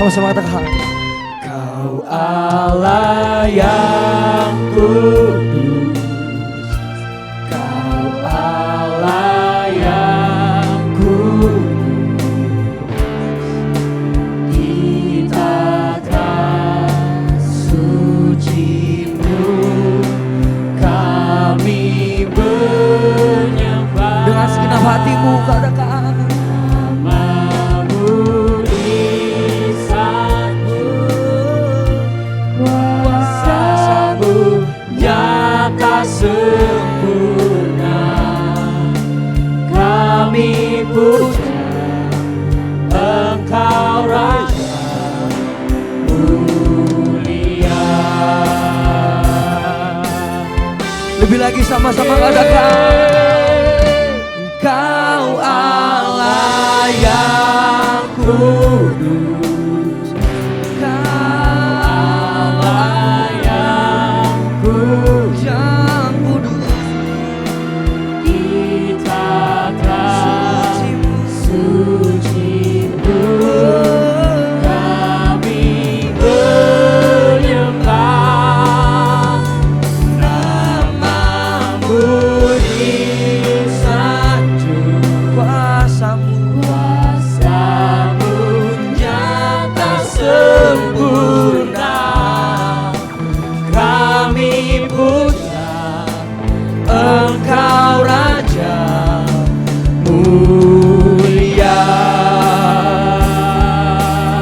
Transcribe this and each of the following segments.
Sama-sama katakan. Kau Allah yang kudus, Kau Allah yang kudus, di tata suci-Mu kami menyembah. Dengan segenap hatimu katakan. Sempurna kami puja Engkau Raja mulia. Lebih lagi sama-sama katakan. Engkau Allah yang kudus, Engkau Allah yang kudus,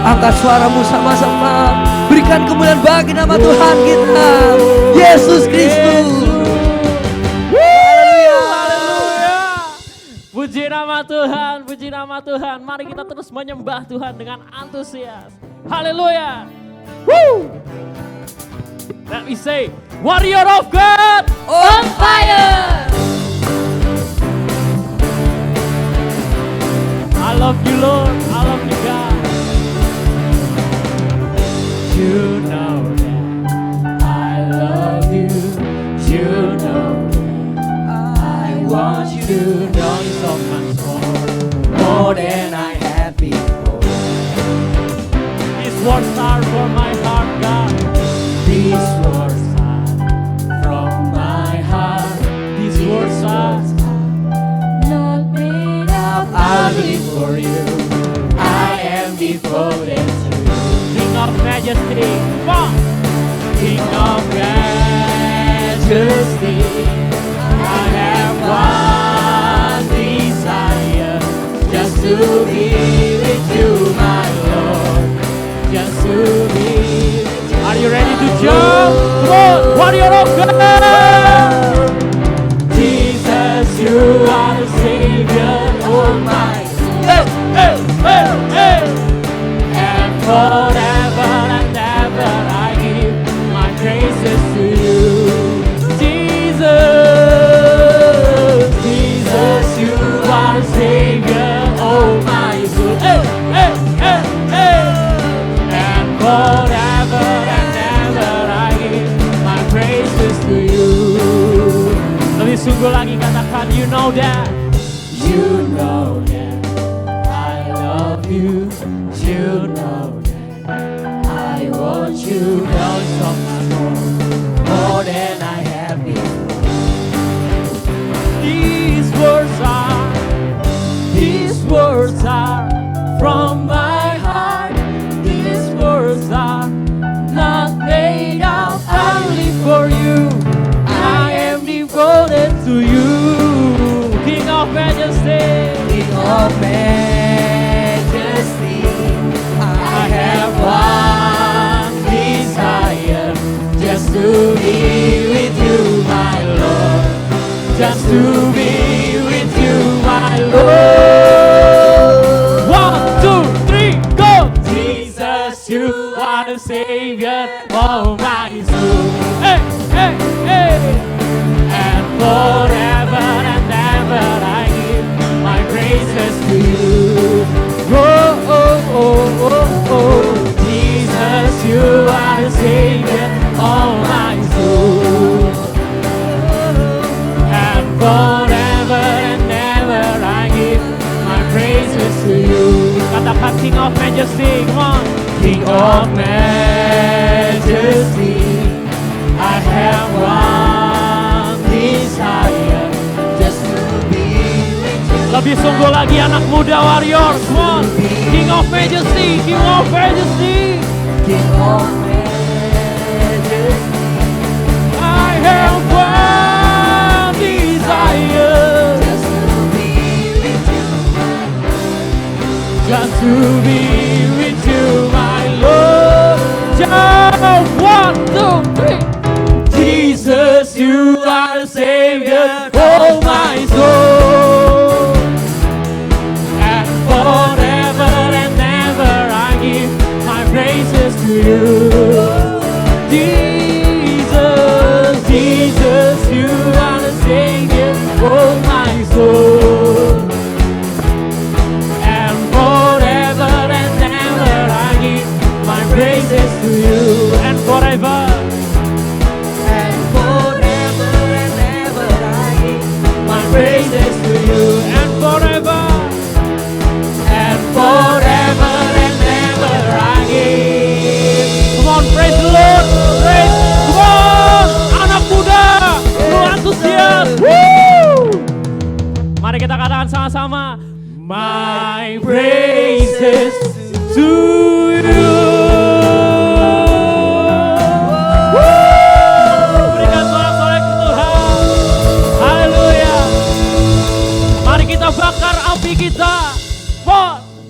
angkat suaramu sama-sama. Berikan kemuliaan bagi nama Tuhan kita, Yesus Kristus. Haleluya, haleluya. Puji nama Tuhan, puji nama Tuhan. Mari kita terus menyembah Tuhan dengan antusias. Haleluya. Let me say, warrior of God on fire. I love you Lord, I love you God. You know that I love you. You know that I want you to know you so much more than I have before. These words are from my heart, God. These words are from my heart. These words are not made up. I live for you. I am devoted to you. King of Majesty, come on. King of Majesty, I have one desire, just to be with you, my Lord, just to be with you. Are you ready to jump? Come on, warrior of God. Jesus, you are the Savior of my soul. Hey, hey, hey, hey. And forever and ever I give my praises to you. Jesus, Jesus, you are the Savior of my soul. Hey, hey, hey, hey. And forever and ever I give my praises to you. Lebih sungguh lagi katakan, you know that. You know that I love you. You know that I want you now so much more than I have before. These words are from my heart. These words are not made up. I live for you. I am devoted to you. King of Majesty, King of Majesty, I have one desire, just to be with you, my Lord, just to be with you, my Lord. 1, 2, 3, go! Jesus, you are the Savior of my soul. Hey, hey, hey! And forever and ever I give my praises to you. Oh, oh, oh, oh, oh. Jesus, you are the Savior of my soul. And forever and ever I give my praises to you. Katakan King of Majesty, come on. King of majesty. I have one desire, just to be with you. Lebih sungguh lagi anak muda warriors, one King of Majesty, King of Majesty, King of Majesty. I have one desire, just to be with you, just to be with you, my Lord. Just 1, 2, 3. Jesus, you are the Savior of my soul, and forever and ever I give my praises to you. Jesus, Jesus, you are the Savior of my soul, and forever and ever I give my praises to you, and forever. Praises to you, and forever and ever I give. Come on, praise the Lord, praise. Come on, anak muda, lu antusias. Woo! Mari kita katakan sama-sama, my praises to you. Berikan sorak-sorai ke Tuhan. Haleluya. Mari kita bakar api kita.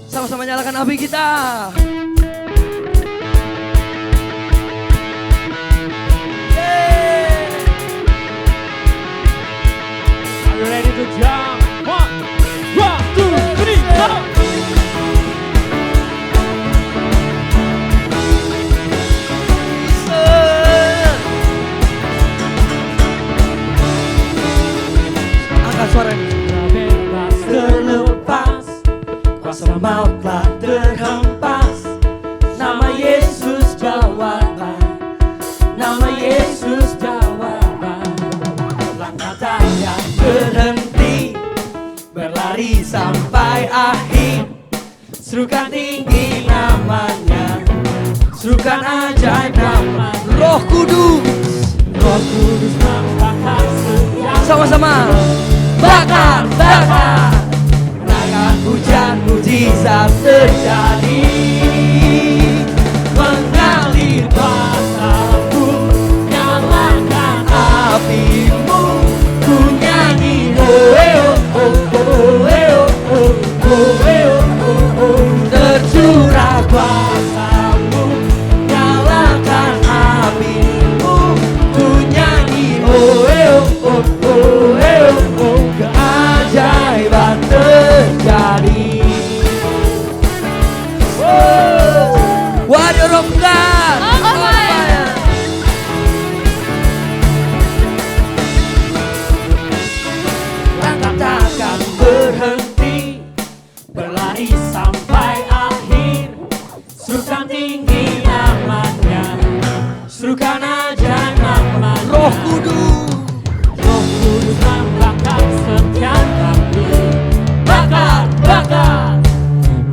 Sama-sama nyalakan api kita. Are you ready to jump? 1, 2, 3, go! Angkat suaranya. Bebas terlepas, kuasa maut telah terhempas. Nama Yesus jawaban, nama Yesus jawaban. Langkah tak yang berhenti, berlari sampai akhir. Serukan tinggi namanya, serukan ajaib nama. Roh Kudus, Roh Kudus membakar setiap. sama-sama. Bakar, bakar. Naikkan hujan mujizat terjadi, mengalir kuasa-Mu, nyalakan api-Mu, ku nyanyi oh oh oh oh oh oh oh oh, tercurah kuasa-Mu, nyalakan api-Mu, ku nyanyi oh oh oh oh oh, keajaiban terjadi. Warrior of God. Langkah takkan berhenti, berlari sampai akhir. Serukan tinggi namanya, serukan ajaib nama. Roh Kudus, Roh Kudus membakar setiap api. Bakar, bakar.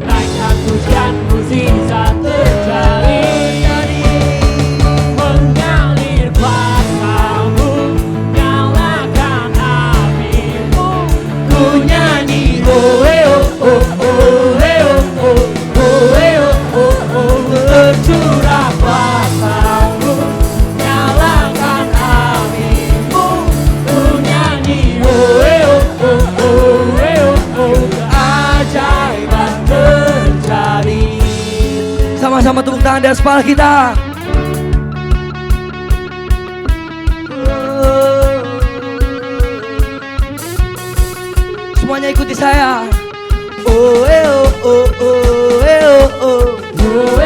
Naikkan hujan mujizat terjadi, mengalir kuasa-Mu, nyalakan api-Mu, ku nyanyi oh oh oh oh oh oh oh, tercurah kuasa-Mu, nyalakan api-Mu, ku nyanyi oh oh oh oh, keajaiban terjadi. sama-sama tepuk tangan di atas kepala kita. Semuanya ikuti saya. Oh oh oh oh oh oh. Oh oh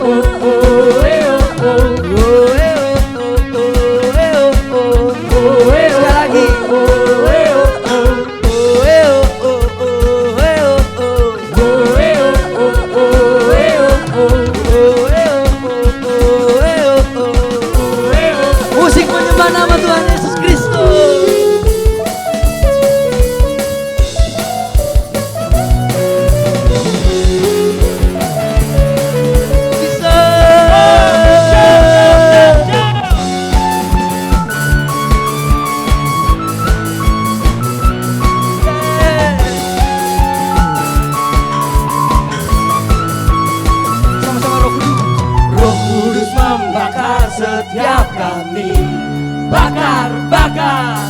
oh oh oh oh. Sekali lagi. Musik menyembah nama Tuhan Yesus Kristus. setiap kali. Bakar, bakar,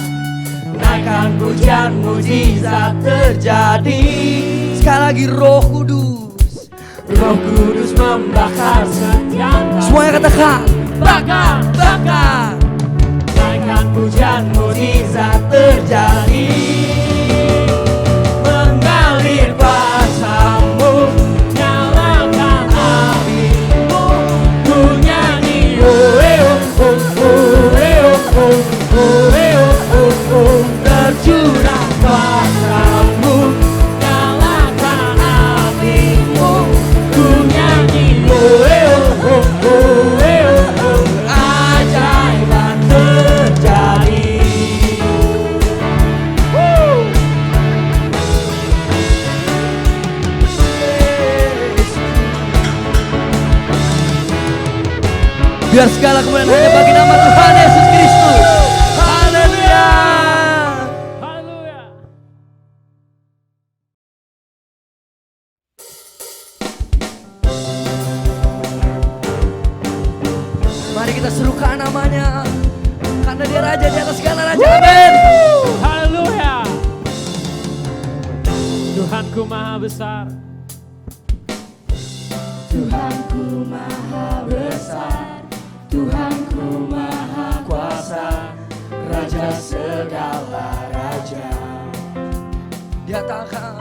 naikkan pujian, mujizat terjadi. Sekali lagi Roh Kudus. Roh Kudus membakar setiap kali. Semuanya katakan, Bakar, bakar. naikkan pujian, mujizat terjadi. Mengalir kuasa-Mu, nyalakan apimu. Ku nyanyi, oh, oh, oh, oh, oh, oh, oh, oh, oh. Tercurah kuasa-Mu, nyalakan apimu. Ku nyanyi, oh, oh, oh, oh, oh. Ajaiban terjadi. Biar segala kemuliaan hanya bagi nama Tuhan Yesus Kristus. Haleluya. Haleluya. Mari kita serukan namanya, karena Dia Raja di atas segala raja. Amin. Haleluya. Tuhanku maha besar. Tuhanku maha besar. Tuhanku maha kuasa. Raja segala raja. Dia takkan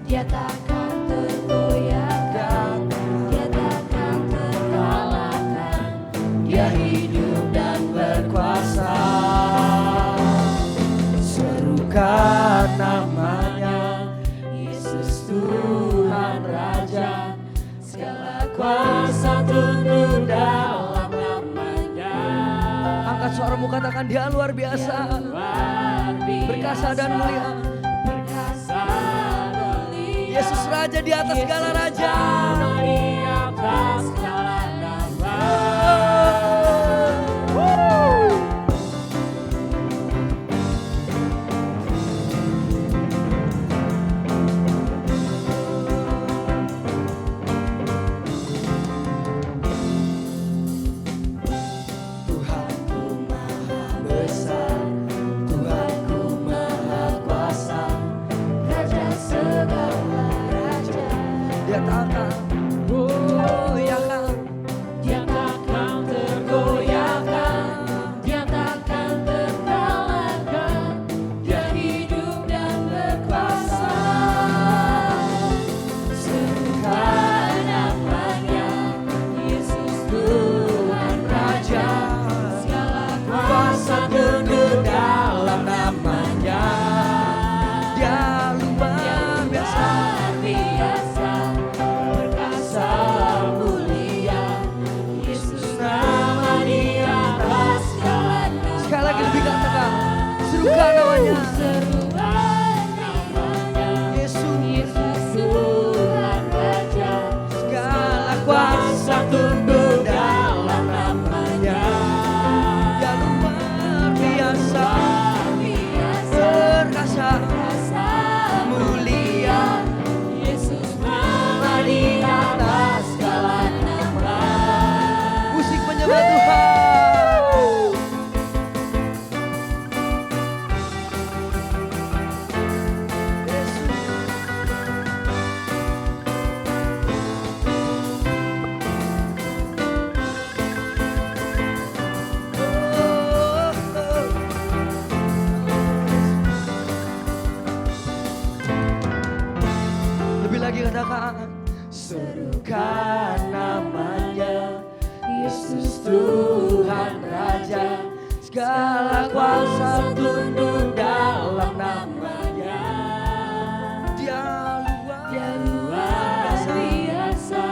Dia takkan tergoyahkan, Dia takkan terkalahkan. Dia hidup dan berkuasa. Serukan namanya, Yesus Tuhan Raja. Segala kuasa tunduk dalam namanya. angkat suaramu, katakan Dia luar biasa, Luar biasa, berkasa dan mulia. perkasa dan mulia. Yesus Raja di atas segala raja. Di atas segala nama. Tuhanku maha besar, Tuhanku maha kuasa, Raja segala raja. Dia takkan goyahkan. Dia takkan tergoyahkan, Dia takkan terkalahkan. Dia hidup dan berkuasa. Serukan namanya, Yesus Tuhan Raja. Segala kuasa tunduk dalam namanya. Dia luar biasa, Biasa, perkasa mulia. Yesus nama di atas segala nama. sekali lagi lebih katakan, serukan namanya. Serukan namanya, Yesus, Yesus Tuhan Raja. segala kuasa Kuasa tunduk dalam namanya. Dia luar biasa, Biasa, perkasa, perkasa mulia. Yesus nama di atas segala nama. Musik menyembah Tuhan. Lebih lagi katakan, Serukan namanya, Yesus Tuhan Raja. Segala kuasa tunduk dalam namanya. Dia Dia luar luar biasa,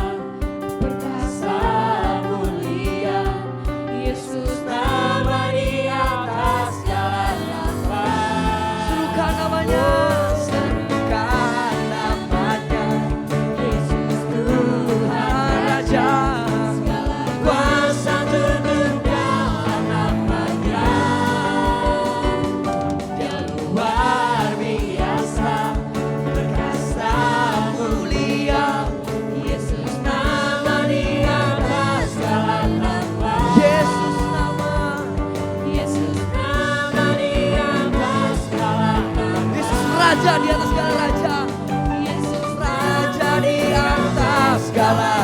perkasa mulia. Yesus nama di atas segala nama. serukan namanya. Serukan namanya, Yesus Tuhan Raja. Segala kuasa tunduk dalam namanya.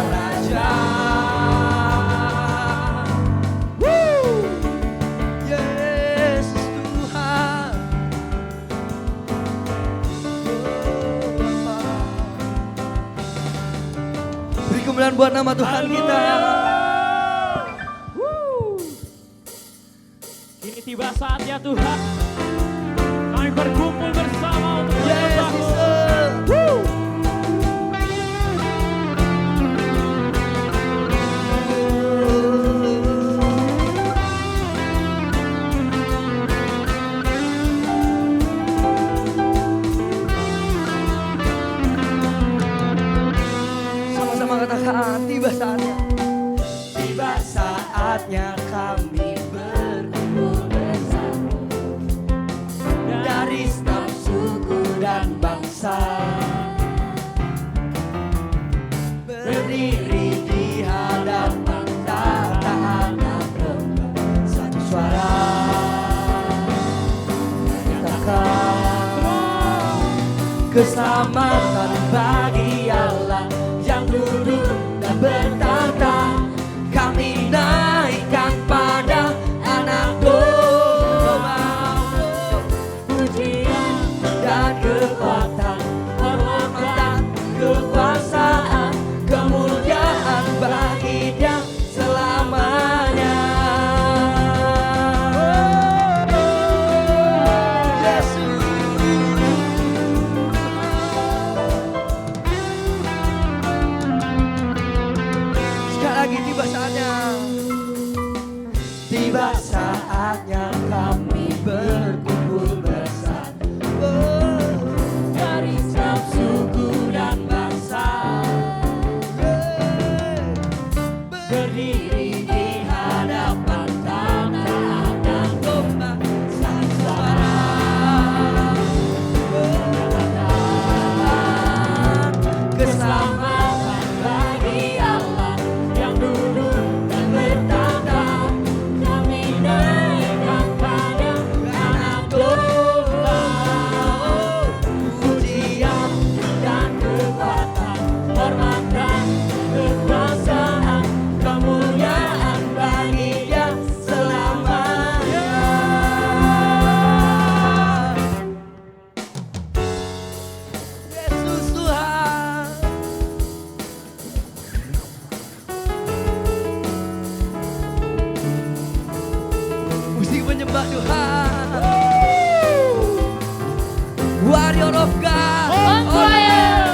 raja. Yesus Tuhan. Beri kemuliaan buat nama Tuhan kita. Kini tiba saatnya Tuhan, kami berkumpul bersama untuk menyembah-Mu. Sama-sama katakan, tiba saatnya. Tiba saatnya kami berkumpul bersama dari setiap suku dan bangsa, berdiri di hadapan tahta Anak Domba, satu suara menyatakan keselamatan bagi Allah yang duduk dan bertahta. Kami naikkan pada Anak Domba pujian dan kekuatan, hormat, kekuasaan, kemuliaan bagi Dia selamanya. Yesus. Sekali lagi, tiba saatnya. Tiba saatnya kami berkumpul bersama dari setiap suku dan bangsa, berdiri di hadapan tahta Anak Domba, satu suara menyatakan keselamatan bagi Allah yang duduk dan bertahta. Kami naikkan pada Anak Domba pujian dan kekuatan, hormat dan kekuasaan, kemuliaan bagi Dia selamanya. Yesus Tuhan. Musik menyembah Tuhan. Warrior of God. On fire.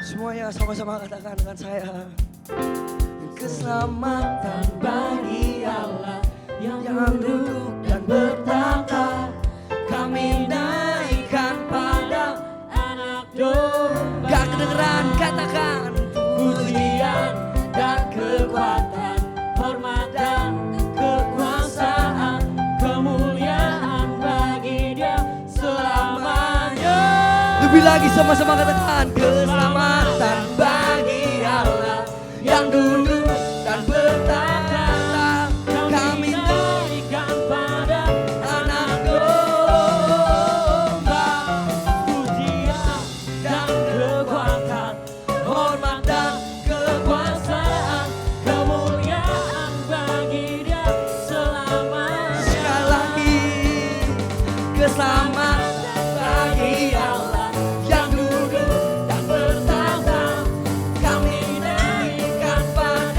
Semuanya sama-sama katakan dengan saya. Keselamatan bagi Allah yang duduk dan bertahta. Kami naikkan pada Anak Domba. Gak kedengeran, katakan pujian dan kekuatan, hormat dan kekuasaan, kemuliaan bagi Dia selamanya. Lebih lagi sama-sama katakan keselamatan bagi Allah yang duduk dan bertahta. Kami naikkan pada Anak Domba pujian dan kekuatan, hormat dan kekuasaan, kemuliaan bagi Dia selamanya. Sekali lagi, keselamatan bagi Allah yang duduk dan bertahta. Kami naikkan pada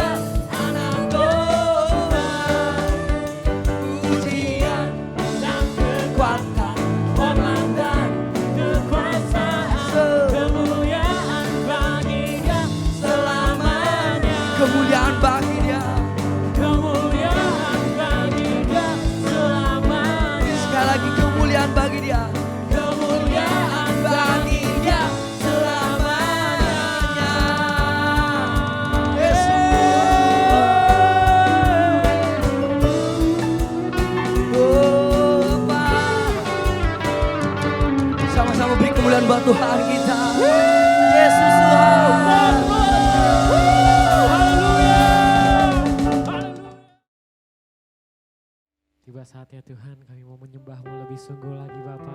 Sama-sama beri kemuliaan buat Tuhan kita. Yesus Tuhan. Tiba saatnya Tuhan, kami mau menyembah-Mu lebih sungguh lagi Bapa.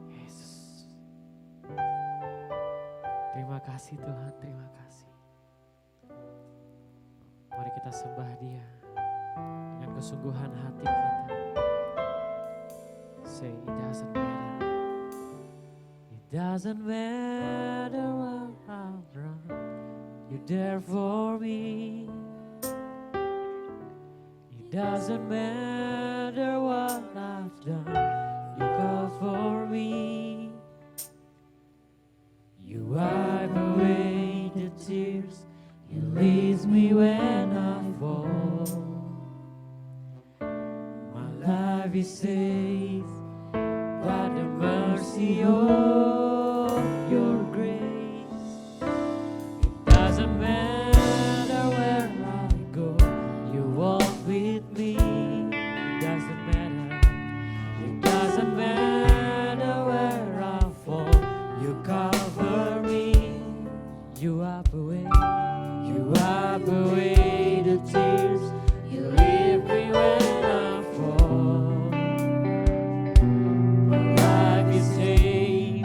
Yesus. Terima kasih Tuhan, terima kasih. Mari kita sembah Dia dengan kesungguhan hati kita. Say it doesn't matter. It doesn't matter what I've done. You're there for me. It doesn't matter what I've done, you call for me. You wipe away the tears, you lift me when I fall. My life is saved by the mercy of your grace. It doesn't matter where I go, you walk with me. It doesn't matter. It doesn't matter where I fall. You cover me. You wipe away. You wipe away the tears. You lift me when I fall. My life is saved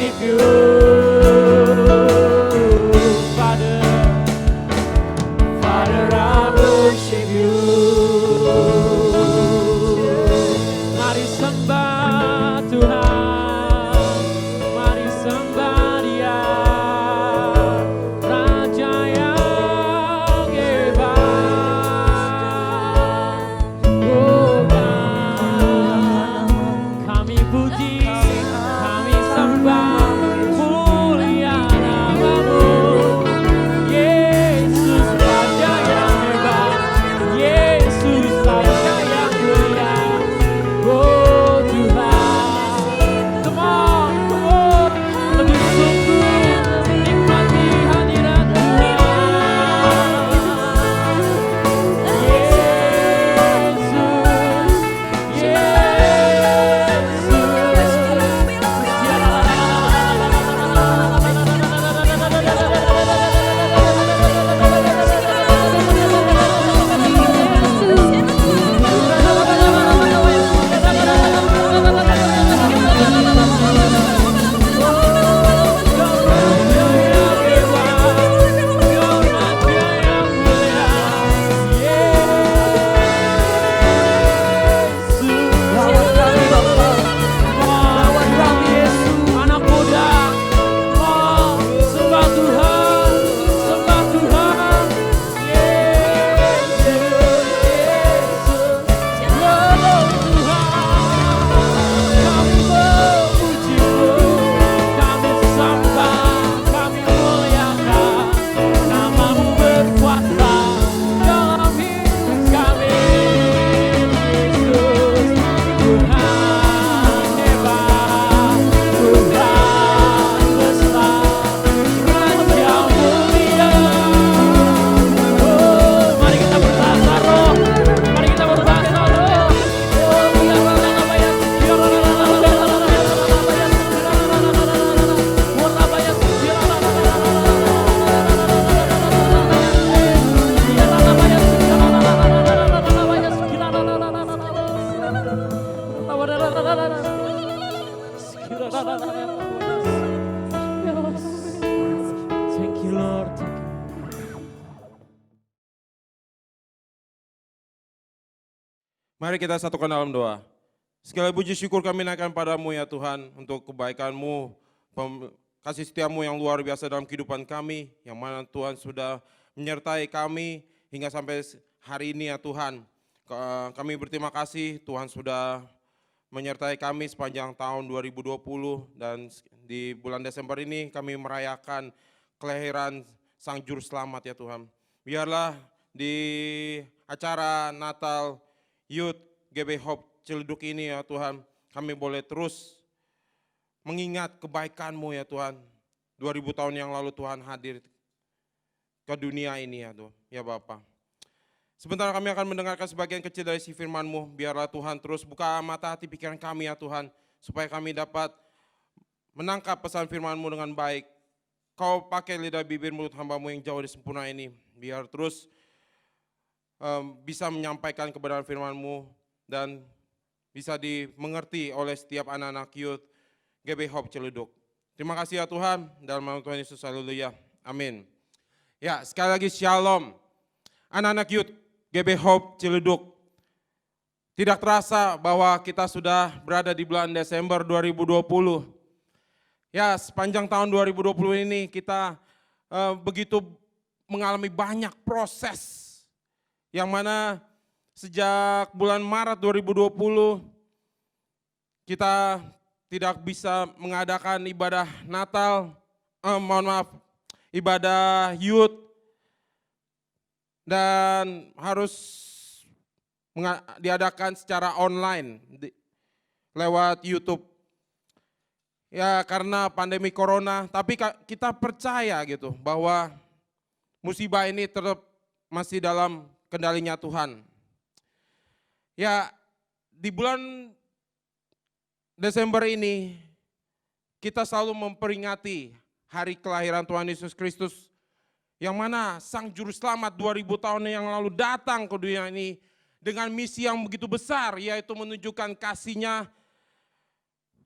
worship you, Father. Father, I worship you. Mari sembah Tuhan, mari sembah Dia, Raja yang hebat. Oh God, kami puji, kami sembah, mulia namamu. Yesus Raja yang hebat, Yesus Raja yang mulia. Oh Tuhan, come on, lebih sungguh nikmati hadirat Tuhan. Lawan kami Bapa, lawan kami Yesus. Anak muda, oh, sembah Tuhan, sembah Tuhan. Yesus, Yesus, oh Tuhan, kami memuji-Mu, kami sembah, kami muliakan, nama-Mu berkuasa dalam hidup kami. Yesus, Tuhan hebat, Tuhan besar, Raja mulia. Oh, mari kita berbahasa roh, mari kita berbahasa roh. Oh, thank you, Lord. Mari kita satukan dalam doa. Segala puji syukur kami naikkan padamu ya Tuhan untuk kebaikan-Mu, kasih setia-Mu yang luar biasa dalam kehidupan kami, yang mana Tuhan sudah menyertai kami hingga sampai hari ini ya Tuhan. Kami berterima kasih Tuhan sudah menyertai kami sepanjang tahun 2020 dan di bulan Desember ini kami merayakan kelahiran Sang Juru Selamat ya Tuhan. Biarlah di acara Natal Youth GB Hope Ciledug ini ya Tuhan, kami boleh terus mengingat kebaikan-Mu ya Tuhan. 2000 tahun yang lalu Tuhan hadir ke dunia ini ya Tuhan, ya Bapa. Sebentar kami akan mendengarkan sebagian kecil dari si firman-Mu, biarlah Tuhan terus buka mata hati pikiran kami ya Tuhan, supaya kami dapat menangkap pesan firman-Mu dengan baik. Kau pakai lidah bibir mulut hamba-Mu yang jauh dari sempurna ini, biar terus bisa menyampaikan kebenaran firman-Mu dan bisa dimengerti oleh setiap anak-anak youth GB Hope Ciledug. Terima kasih ya Tuhan, dalam nama Tuhan Yesus, haleluya, amin. Ya, sekali lagi shalom. Anak-anak youth GB Hope Ciledug. Tidak terasa bahwa kita sudah berada di bulan Desember 2020. Ya, sepanjang tahun 2020 ini kita begitu mengalami banyak proses. Yang mana sejak bulan Maret 2020 kita tidak bisa mengadakan ibadah Natal, ibadah youth, dan harus diadakan secara online lewat YouTube. Ya karena pandemi corona, tapi kita percaya gitu bahwa musibah ini tetap masih dalam kendalinya Tuhan. Ya di bulan Desember ini kita selalu memperingati hari kelahiran Tuhan Yesus Kristus, yang mana Sang Juru Selamat 2000 tahun yang lalu datang ke dunia ini dengan misi yang begitu besar, yaitu menunjukkan kasih-Nya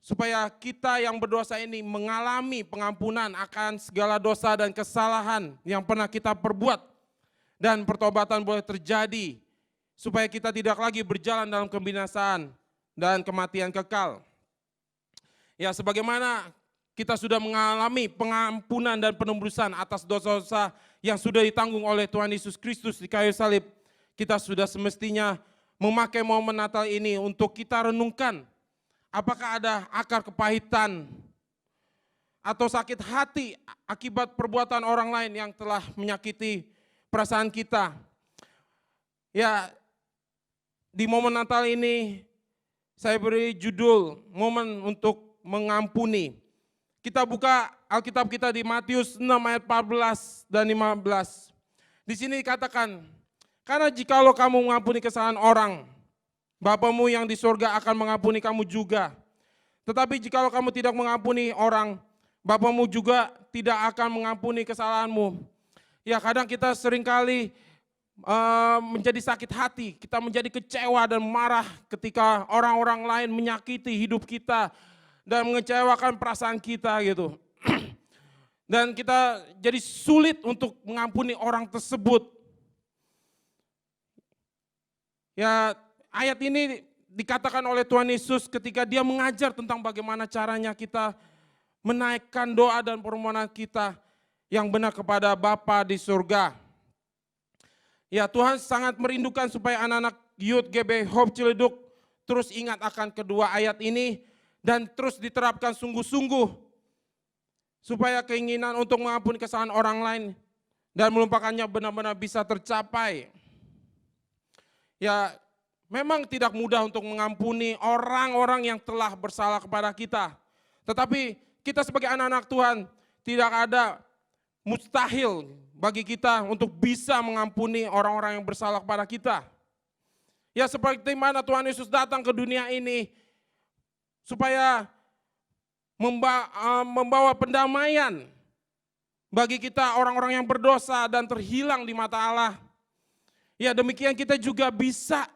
supaya kita yang berdosa ini mengalami pengampunan akan segala dosa dan kesalahan yang pernah kita perbuat. Dan pertobatan boleh terjadi, supaya kita tidak lagi berjalan dalam kebinasaan dan kematian kekal. Ya, sebagaimana kita sudah mengalami pengampunan dan penembusan atas dosa-dosa yang sudah ditanggung oleh Tuhan Yesus Kristus di kayu salib, kita sudah semestinya memakai momen Natal ini untuk kita renungkan, apakah ada akar kepahitan atau sakit hati akibat perbuatan orang lain yang telah menyakiti perasaan kita. Ya, di momen Natal ini saya beri judul momen untuk mengampuni. Kita buka Alkitab kita di Matius 6 ayat 14 dan 15. Di sini dikatakan, karena jikalau kamu mengampuni kesalahan orang, Bapamu yang di surga akan mengampuni kamu juga. Tetapi jikalau kamu tidak mengampuni orang, Bapamu juga tidak akan mengampuni kesalahanmu. Ya, kadang kita seringkali menjadi sakit hati, kita menjadi kecewa dan marah ketika orang-orang lain menyakiti hidup kita dan mengecewakan perasaan kita gitu. Dan kita jadi sulit untuk mengampuni orang tersebut. Ya, ayat ini dikatakan oleh Tuhan Yesus ketika dia mengajar tentang bagaimana caranya kita menaikkan doa dan permohonan kita yang benar kepada Bapa di surga. Ya, Tuhan sangat merindukan supaya anak-anak Youth GB Hope Ciledug terus ingat akan kedua ayat ini dan terus diterapkan sungguh-sungguh supaya keinginan untuk mengampuni kesalahan orang lain dan melupakannya benar-benar bisa tercapai. Ya, memang tidak mudah untuk mengampuni orang-orang yang telah bersalah kepada kita. Tetapi kita sebagai anak-anak Tuhan tidak ada mustahil bagi kita untuk bisa mengampuni orang-orang yang bersalah kepada kita. Ya, seperti mana Tuhan Yesus datang ke dunia ini supaya membawa pendamaian bagi kita orang-orang yang berdosa dan terhilang di mata Allah. Ya, demikian kita juga bisa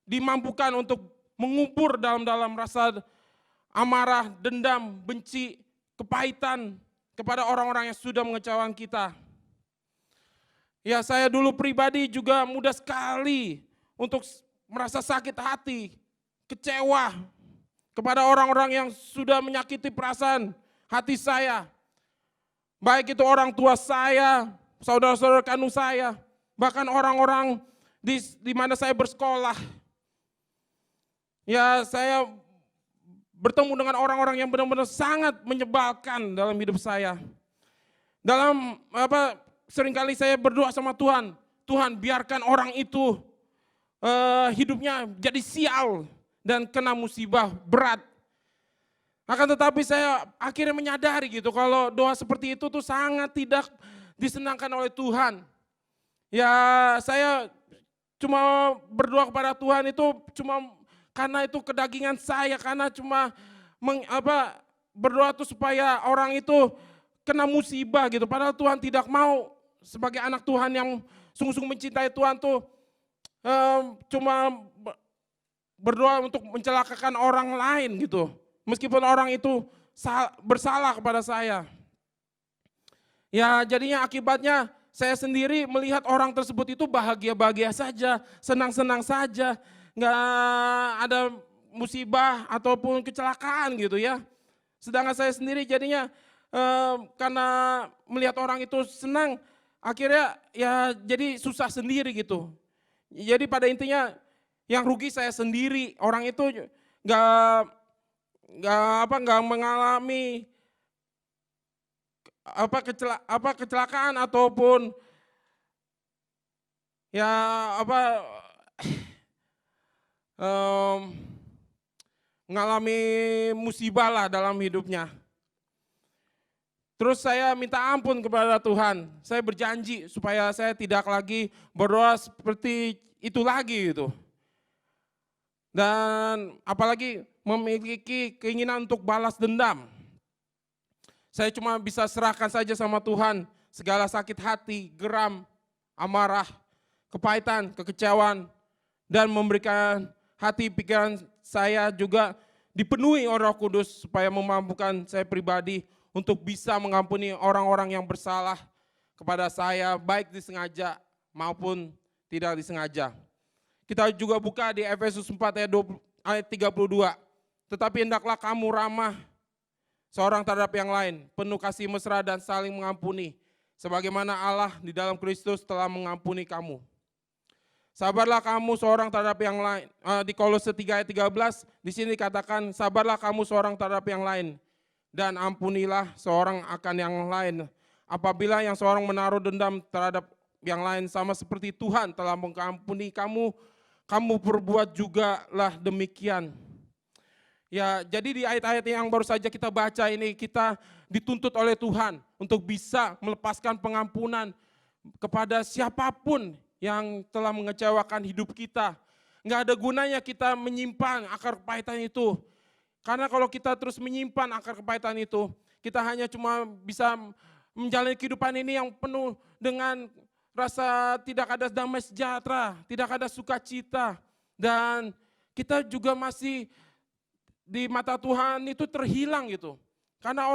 dimampukan untuk mengubur dalam rasa amarah, dendam, benci, kepahitan kepada orang-orang yang sudah mengecewakan kita. Ya, saya dulu pribadi juga mudah sekali untuk merasa sakit hati, kecewa kepada orang-orang yang sudah menyakiti perasaan hati saya. Baik itu orang tua saya, saudara-saudara kandung saya, bahkan orang-orang di mana saya bersekolah. Ya, saya bertemu dengan orang-orang yang benar-benar sangat menyebalkan dalam hidup saya. Seringkali saya berdoa sama Tuhan, Tuhan biarkan orang itu hidupnya jadi sial dan kena musibah berat. Akan tetapi saya akhirnya menyadari gitu kalau doa seperti itu tuh sangat tidak disenangkan oleh Tuhan. Ya, saya cuma berdoa kepada Tuhan itu cuma karena itu kedagingan saya, karena cuma berdoa tuh supaya orang itu kena musibah gitu. Padahal Tuhan tidak mau sebagai anak Tuhan yang sungguh-sungguh mencintai Tuhan tuh cuma berdoa untuk mencelakakan orang lain gitu. Meskipun orang itu bersalah kepada saya. Ya, jadinya akibatnya saya sendiri melihat orang tersebut itu bahagia-bahagia saja, senang-senang saja, nggak ada musibah ataupun kecelakaan gitu ya. Sedangkan saya sendiri jadinya karena melihat orang itu senang, akhirnya ya jadi susah sendiri gitu. Jadi pada intinya yang rugi saya sendiri, orang itu nggak mengalami kecelakaan ataupun ya mengalami musibah lah dalam hidupnya. Terus saya minta ampun kepada Tuhan. Saya berjanji supaya saya tidak lagi berdoa seperti itu lagi gitu. Dan apalagi memiliki keinginan untuk balas dendam. Saya cuma bisa serahkan saja sama Tuhan segala sakit hati, geram, amarah, kepahitan, kekecewaan, dan memberikan hati pikiran saya juga dipenuhi oleh Roh Kudus supaya memampukan saya pribadi untuk bisa mengampuni orang-orang yang bersalah kepada saya, baik disengaja maupun tidak disengaja. Kita juga buka di Efesus 4 ayat 32. Tetapi hendaklah kamu ramah seorang terhadap yang lain, penuh kasih mesra dan saling mengampuni, sebagaimana Allah di dalam Kristus telah mengampuni kamu. Sabarlah kamu seorang terhadap yang lain. Di Kolose 3 ayat 13, di sini dikatakan, sabarlah kamu seorang terhadap yang lain, dan ampunilah seorang akan yang lain. Apabila yang seorang menaruh dendam terhadap yang lain, sama seperti Tuhan telah mengampuni kamu, kamu perbuat juga lah demikian. Ya, jadi di ayat-ayat yang baru saja kita baca ini, kita dituntut oleh Tuhan untuk bisa melepaskan pengampunan kepada siapapun yang telah mengecewakan hidup kita. Nggak ada gunanya kita menyimpan akar kepahitan itu. Karena kalau kita terus menyimpan akar kepahitan itu, kita hanya cuma bisa menjalani kehidupan ini yang penuh dengan rasa tidak ada damai sejahtera, tidak ada sukacita, dan kita juga masih di mata Tuhan itu terhilang gitu. Karena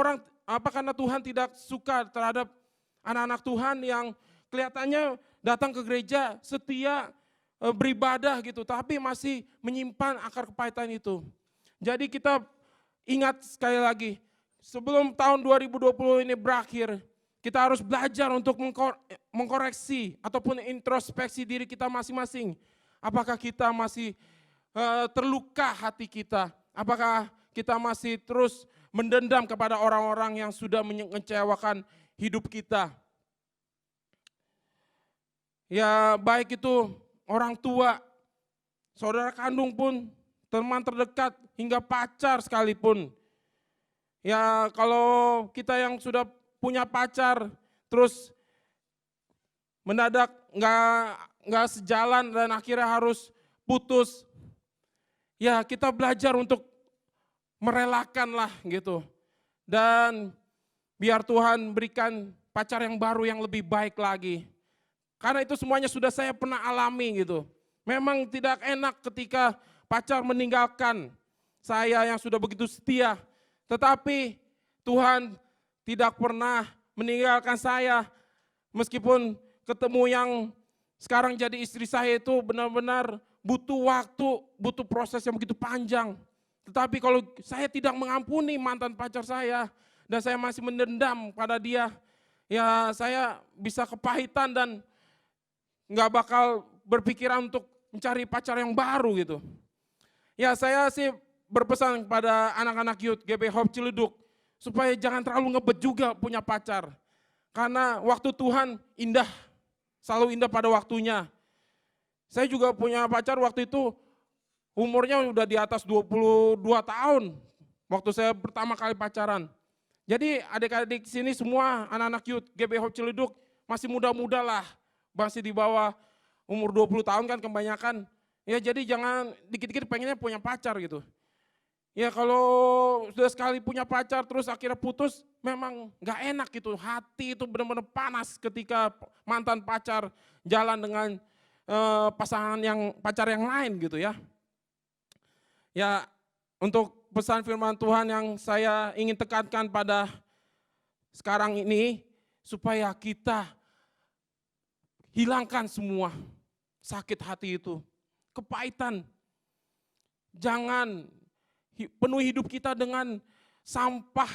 Tuhan tidak suka terhadap anak-anak Tuhan yang kelihatannya datang ke gereja setia beribadah gitu, tapi masih menyimpan akar kepahitan itu. Jadi kita ingat sekali lagi, sebelum tahun 2020 ini berakhir, kita harus belajar untuk mengkoreksi ataupun introspeksi diri kita masing-masing. Apakah kita masih terluka hati kita? Apakah kita masih terus mendendam kepada orang-orang yang sudah mengecewakan hidup kita? Ya, baik itu orang tua, saudara kandung pun, teman terdekat, hingga pacar sekalipun. Ya, kalau kita yang sudah punya pacar, terus mendadak nggak sejalan dan akhirnya harus putus. Ya, kita belajar untuk merelakan lah gitu. Dan biar Tuhan berikan pacar yang baru yang lebih baik lagi. Karena itu semuanya sudah saya pernah alami gitu. Memang tidak enak ketika pacar meninggalkan saya yang sudah begitu setia. Tetapi Tuhan tidak pernah meninggalkan saya. Meskipun ketemu yang sekarang jadi istri saya itu benar-benar butuh waktu, butuh proses yang begitu panjang. Tetapi kalau saya tidak mengampuni mantan pacar saya, dan saya masih mendendam pada dia, ya saya bisa kepahitan dan nggak bakal berpikiran untuk mencari pacar yang baru gitu. Ya, saya sih berpesan kepada anak-anak youth GB Hope Ciledug, supaya jangan terlalu ngebet juga punya pacar. Karena waktu Tuhan indah, selalu indah pada waktunya. Saya juga punya pacar waktu itu, umurnya udah di atas 22 tahun, waktu saya pertama kali pacaran. Jadi adik-adik sini semua anak-anak youth GB Hope Ciledug masih muda-muda lah, masih di bawah umur 20 tahun kan kebanyakan. Ya, jadi jangan dikit-dikit pengennya punya pacar gitu. Ya, kalau sudah sekali punya pacar terus akhirnya putus, memang nggak enak gitu. Hati itu benar-benar panas ketika mantan pacar jalan dengan pacar yang lain gitu ya. Ya, untuk pesan firman Tuhan yang saya ingin tekankan pada sekarang ini, supaya kita hilangkan semua sakit hati itu, kepahitan. Jangan penuhi hidup kita dengan sampah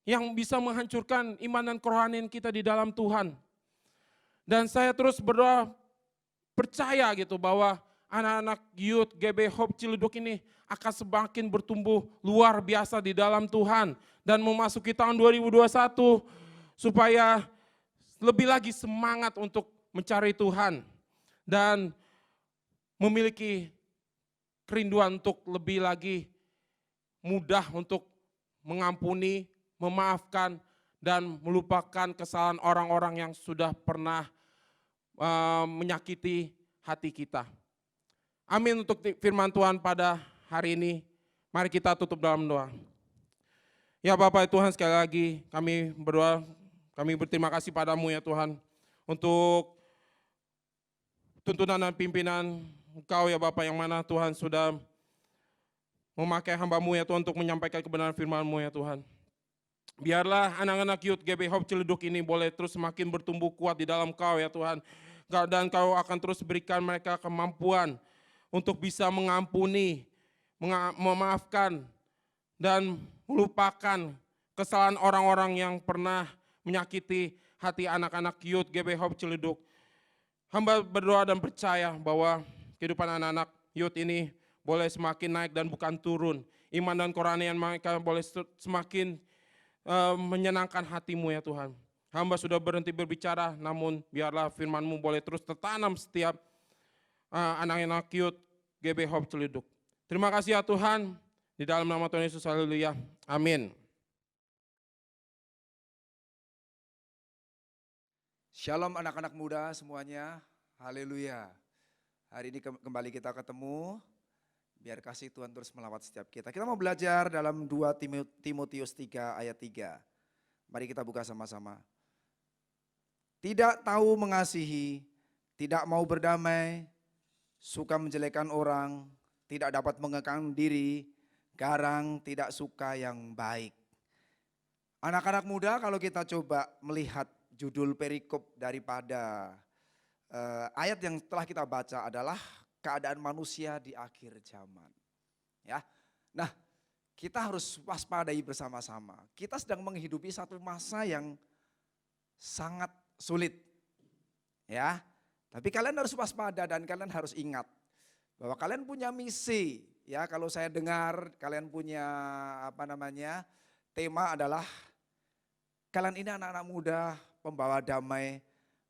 yang bisa menghancurkan iman dan kerohanian kita di dalam Tuhan. Dan saya terus berdoa, percaya gitu bahwa anak-anak youth GB Hope Ciledug ini akan semakin bertumbuh luar biasa di dalam Tuhan. Dan memasuki tahun 2021 supaya lebih lagi semangat untuk mencari Tuhan. Dan memiliki kerinduan untuk lebih lagi mudah untuk mengampuni, memaafkan, dan melupakan kesalahan orang-orang yang sudah pernah menyakiti hati kita. Amin untuk firman Tuhan pada hari ini. Mari kita tutup dalam doa. Ya Bapak Tuhan, sekali lagi kami berdoa, kami berterima kasih padamu ya Tuhan, untuk tuntunan dan pimpinan Engkau ya Bapak, yang mana Tuhan sudah memakai hamba-Mu ya Tuhan untuk menyampaikan kebenaran firman-Mu ya Tuhan. Biarlah anak-anak Youth GB Hope Ciledug ini boleh terus semakin bertumbuh kuat di dalam Kau ya Tuhan. Dan Kau akan terus berikan mereka kemampuan untuk bisa mengampuni, memaafkan, dan melupakan kesalahan orang-orang yang pernah menyakiti hati anak-anak Youth GB Hope Ciledug. Hamba berdoa dan percaya bahwa kehidupan anak-anak Youth ini boleh semakin naik dan bukan turun. Iman dan kerohanian mereka boleh semakin menyenangkan hati-Mu ya Tuhan. Hamba sudah berhenti berbicara, namun biarlah firman-Mu boleh terus tertanam setiap anak-anak Youth GB Hope Ciledug. Terima kasih ya Tuhan, di dalam nama Tuhan Yesus, haleluya, amin. Shalom anak-anak muda semuanya, haleluya. Hari ini kembali kita ketemu, biar kasih Tuhan terus melawat setiap kita. Kita mau belajar dalam 2 Timotius 3 ayat 3. Mari kita buka sama-sama. Tidak tahu mengasihi, tidak mau berdamai, suka menjelekkan orang, tidak dapat mengekang diri, garang, tidak suka yang baik. Anak-anak muda, kalau kita coba melihat judul perikop daripada ayat yang telah kita baca adalah keadaan manusia di akhir zaman. Ya. Nah, kita harus waspadai bersama-sama. Kita sedang menghidupi satu masa yang sangat sulit. Ya. Tapi kalian harus waspada dan kalian harus ingat bahwa kalian punya misi. Ya, kalau saya dengar kalian punya tema adalah kalian ini anak-anak muda pembawa damai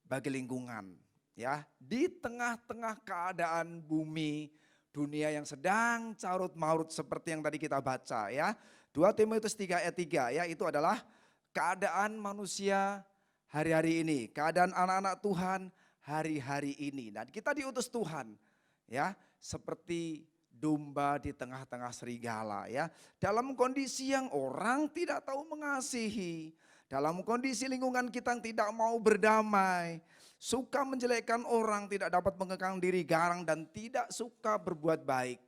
bagi lingkungan. Ya, di tengah-tengah keadaan bumi, dunia yang sedang carut marut seperti yang tadi kita baca ya. 2 Timotius 3 ayat 3 ya, itu adalah keadaan manusia hari-hari ini, keadaan anak-anak Tuhan hari-hari ini. Dan kita diutus Tuhan ya, seperti domba di tengah-tengah serigala ya. Dalam kondisi yang orang tidak tahu mengasihi, dalam kondisi lingkungan kita yang tidak mau berdamai, suka menjelekkan orang, tidak dapat mengekang diri, garang dan tidak suka berbuat baik.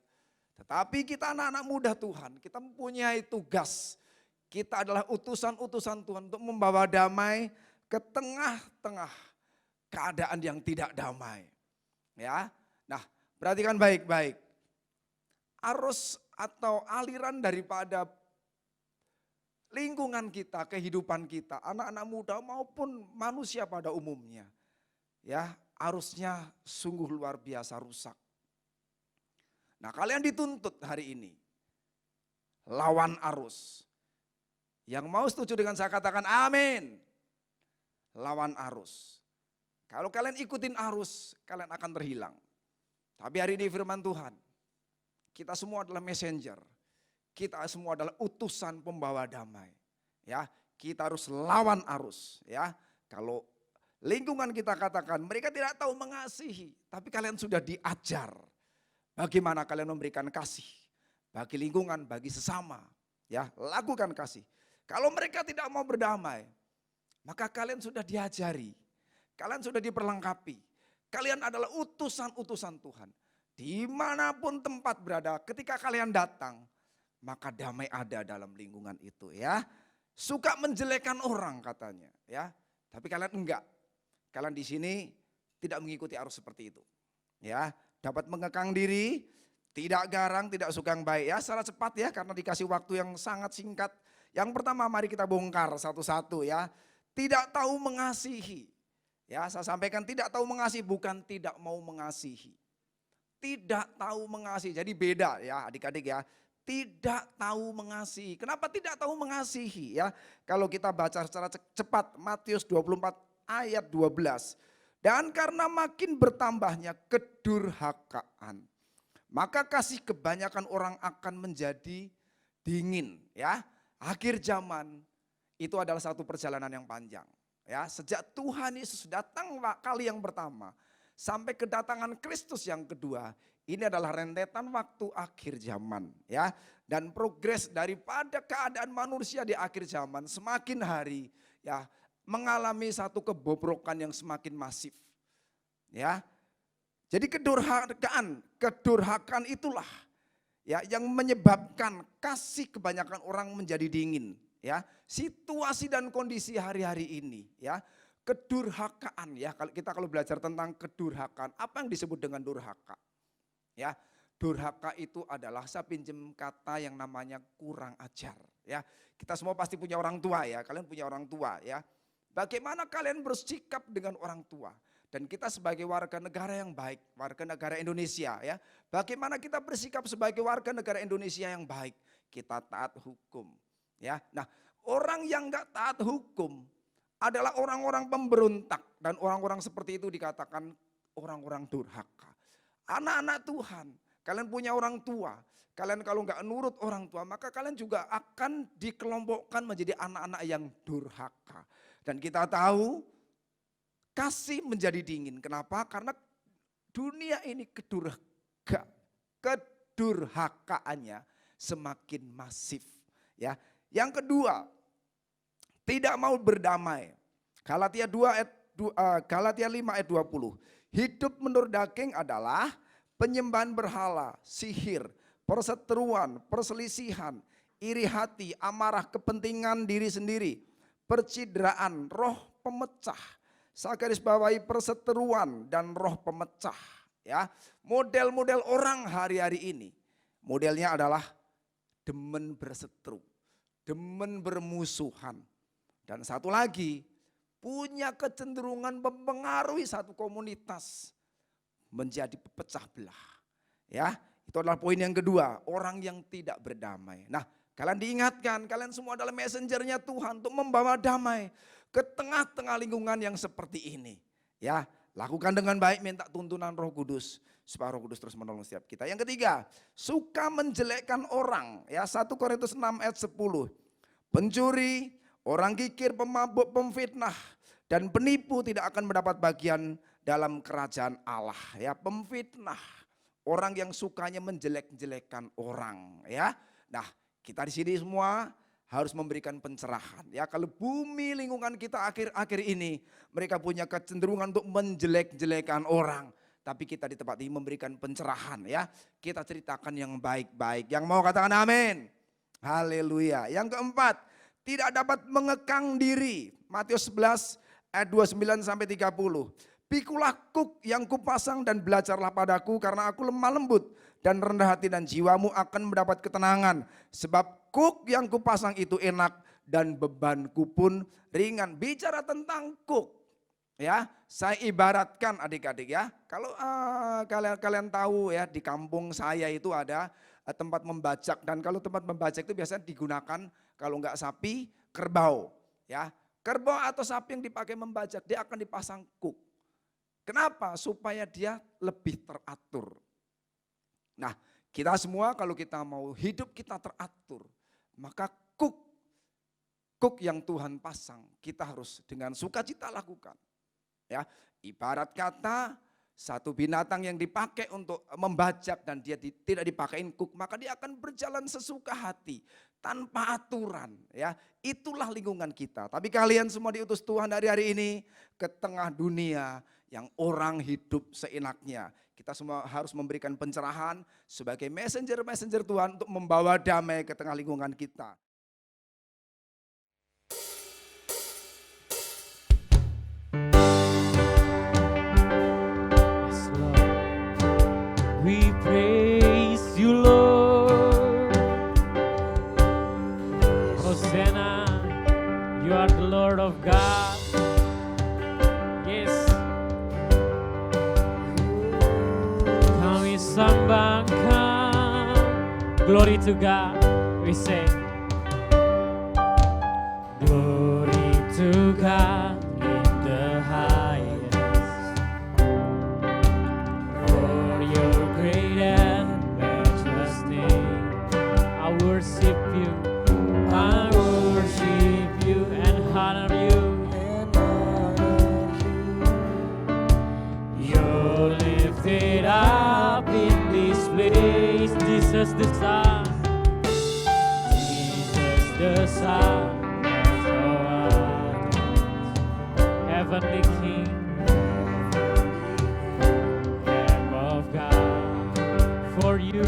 Tetapi kita anak-anak muda Tuhan, kita mempunyai tugas. Kita adalah utusan-utusan Tuhan untuk membawa damai ke tengah-tengah keadaan yang tidak damai. Ya. Nah, perhatikan baik-baik. Arus atau aliran daripada lingkungan kita, kehidupan kita, anak-anak muda maupun manusia pada umumnya. Ya, arusnya sungguh luar biasa rusak. Nah, kalian dituntut hari ini lawan arus. Yang mau setuju dengan saya katakan amin. Lawan arus. Kalau kalian ikutin arus, kalian akan terhilang. Tapi hari ini firman Tuhan, kita semua adalah messenger. Kita semua adalah utusan pembawa damai. Ya, kita harus lawan arus. Ya, kalau lingkungan kita katakan mereka tidak tahu mengasihi, tapi kalian sudah diajar bagaimana kalian memberikan kasih bagi lingkungan, bagi sesama. Ya, lakukan kasih. Kalau mereka tidak mau berdamai, maka kalian sudah diajari, kalian sudah diperlengkapi. Kalian adalah utusan-utusan Tuhan. Dimanapun tempat berada, ketika kalian datang, maka damai ada dalam lingkungan itu ya. Suka menjelekkan orang katanya ya, tapi kalian enggak. Kalian di sini tidak mengikuti arus seperti itu. Ya, dapat mengekang diri, tidak garang, tidak suka yang baik ya. Secara cepat ya, karena dikasih waktu yang sangat singkat. Yang pertama mari kita bongkar satu-satu ya. Tidak tahu mengasihi. Ya, saya sampaikan tidak tahu mengasihi bukan tidak mau mengasihi. Tidak tahu mengasihi. Jadi beda ya adik-adik ya. Tidak tahu mengasihi. Kenapa tidak tahu mengasihi ya? Kalau kita baca secara cepat Matius 24 ayat 12. Dan karena makin bertambahnya kedurhakaan, maka kasih kebanyakan orang akan menjadi dingin ya. Akhir zaman itu adalah satu perjalanan yang panjang ya. Sejak Tuhan Yesus datang kali yang pertama sampai kedatangan Kristus yang kedua, ini adalah rentetan waktu akhir zaman ya. Dan progres daripada keadaan manusia di akhir zaman semakin hari ya mengalami satu kebobrokan yang semakin masif. Ya. Jadi kedurhakaan itulah ya yang menyebabkan kasih kebanyakan orang menjadi dingin, ya. Situasi dan kondisi hari-hari ini, ya. Kedurhakaan, ya. Kalau belajar tentang kedurhakaan, apa yang disebut dengan durhaka? Ya, durhaka itu adalah, saya pinjam kata yang namanya kurang ajar, ya. Kita semua pasti punya orang tua, ya. Kalian punya orang tua, ya. Bagaimana kalian bersikap dengan orang tua? Dan kita sebagai warga negara yang baik, warga negara Indonesia, ya. Bagaimana kita bersikap sebagai warga negara Indonesia yang baik? Kita taat hukum, ya. Nah, orang yang enggak taat hukum adalah orang-orang pemberontak, dan orang-orang seperti itu dikatakan orang-orang durhaka. Anak-anak Tuhan, kalian punya orang tua, kalian kalau enggak nurut orang tua, maka kalian juga akan dikelompokkan menjadi anak-anak yang durhaka. Dan kita tahu kasih menjadi dingin. Kenapa? Karena dunia ini kedurhakaannya semakin masif, ya. Yang kedua, tidak mau berdamai. Galatia 5 ayat 20. Hidup menurut daging adalah penyembahan berhala, sihir, perseteruan, perselisihan, iri hati, amarah, kepentingan diri sendiri, percidraan, roh pemecah. Saya garis bawahi perseteruan dan roh pemecah, ya. Model-model orang hari-hari ini, modelnya adalah demen berseteru, demen bermusuhan. Dan satu lagi, punya kecenderungan mempengaruhi satu komunitas menjadi pecah belah. Ya, itu adalah poin yang kedua, orang yang tidak berdamai. Nah, kalian diingatkan, kalian semua adalah messengernya Tuhan untuk membawa damai ke tengah-tengah lingkungan yang seperti ini. Ya, lakukan dengan baik, minta tuntunan Roh Kudus supaya Roh Kudus terus menolong setiap kita. Yang ketiga, suka menjelekkan orang. Ya, 1 Korintus 6 ayat 10. Pencuri, orang kikir, pemabuk, pemfitnah, dan penipu tidak akan mendapat bagian dalam kerajaan Allah. Ya, pemfitnah, orang yang sukanya menjelek-jelekkan orang. Ya, nah kita di sini semua harus memberikan pencerahan. Ya, kalau bumi lingkungan kita akhir-akhir ini mereka punya kecenderungan untuk menjelek-jelekan orang, tapi kita di tempat ini memberikan pencerahan. Ya, kita ceritakan yang baik-baik. Yang mau katakan amin. Haleluya. Yang keempat, tidak dapat mengekang diri. Matius 11 ayat 29 sampai 30. Pikulah kuk yang kupasang dan belajarlah padaku karena aku lemah lembut dan rendah hati dan jiwamu akan mendapat ketenangan. Sebab kuk yang kupasang itu enak dan bebanku pun ringan. Bicara tentang kuk, ya, saya ibaratkan adik-adik, ya. Kalau kalian tahu, ya, di kampung saya itu ada tempat membajak, dan kalau tempat membajak itu biasanya digunakan kalau enggak sapi, kerbau, ya. Kerbau atau sapi yang dipakai membajak, dia akan dipasang kuk. Kenapa? Supaya dia lebih teratur. Nah, kita semua kalau kita mau hidup kita teratur, maka kuk yang Tuhan pasang, kita harus dengan sukacita lakukan. Ya, ibarat kata satu binatang yang dipakai untuk membajak dan dia tidak dipakein kuk, maka dia akan berjalan sesuka hati tanpa aturan, ya. Itulah lingkungan kita. Tapi kalian semua diutus Tuhan hari ini ke tengah dunia yang orang hidup seenaknya. Kita semua harus memberikan pencerahan sebagai messenger Tuhan untuk membawa damai ke tengah lingkungan kita. We praise you, Lord. Hosanna, you are the Lord of God. Yes. Kami sambangkan, glory to God. We say, glory to God in the highest. Worship you and honor you. You're lifted up in this place, Jesus the Son. Jesus the Son, heavenly King, Lamb of God, for you.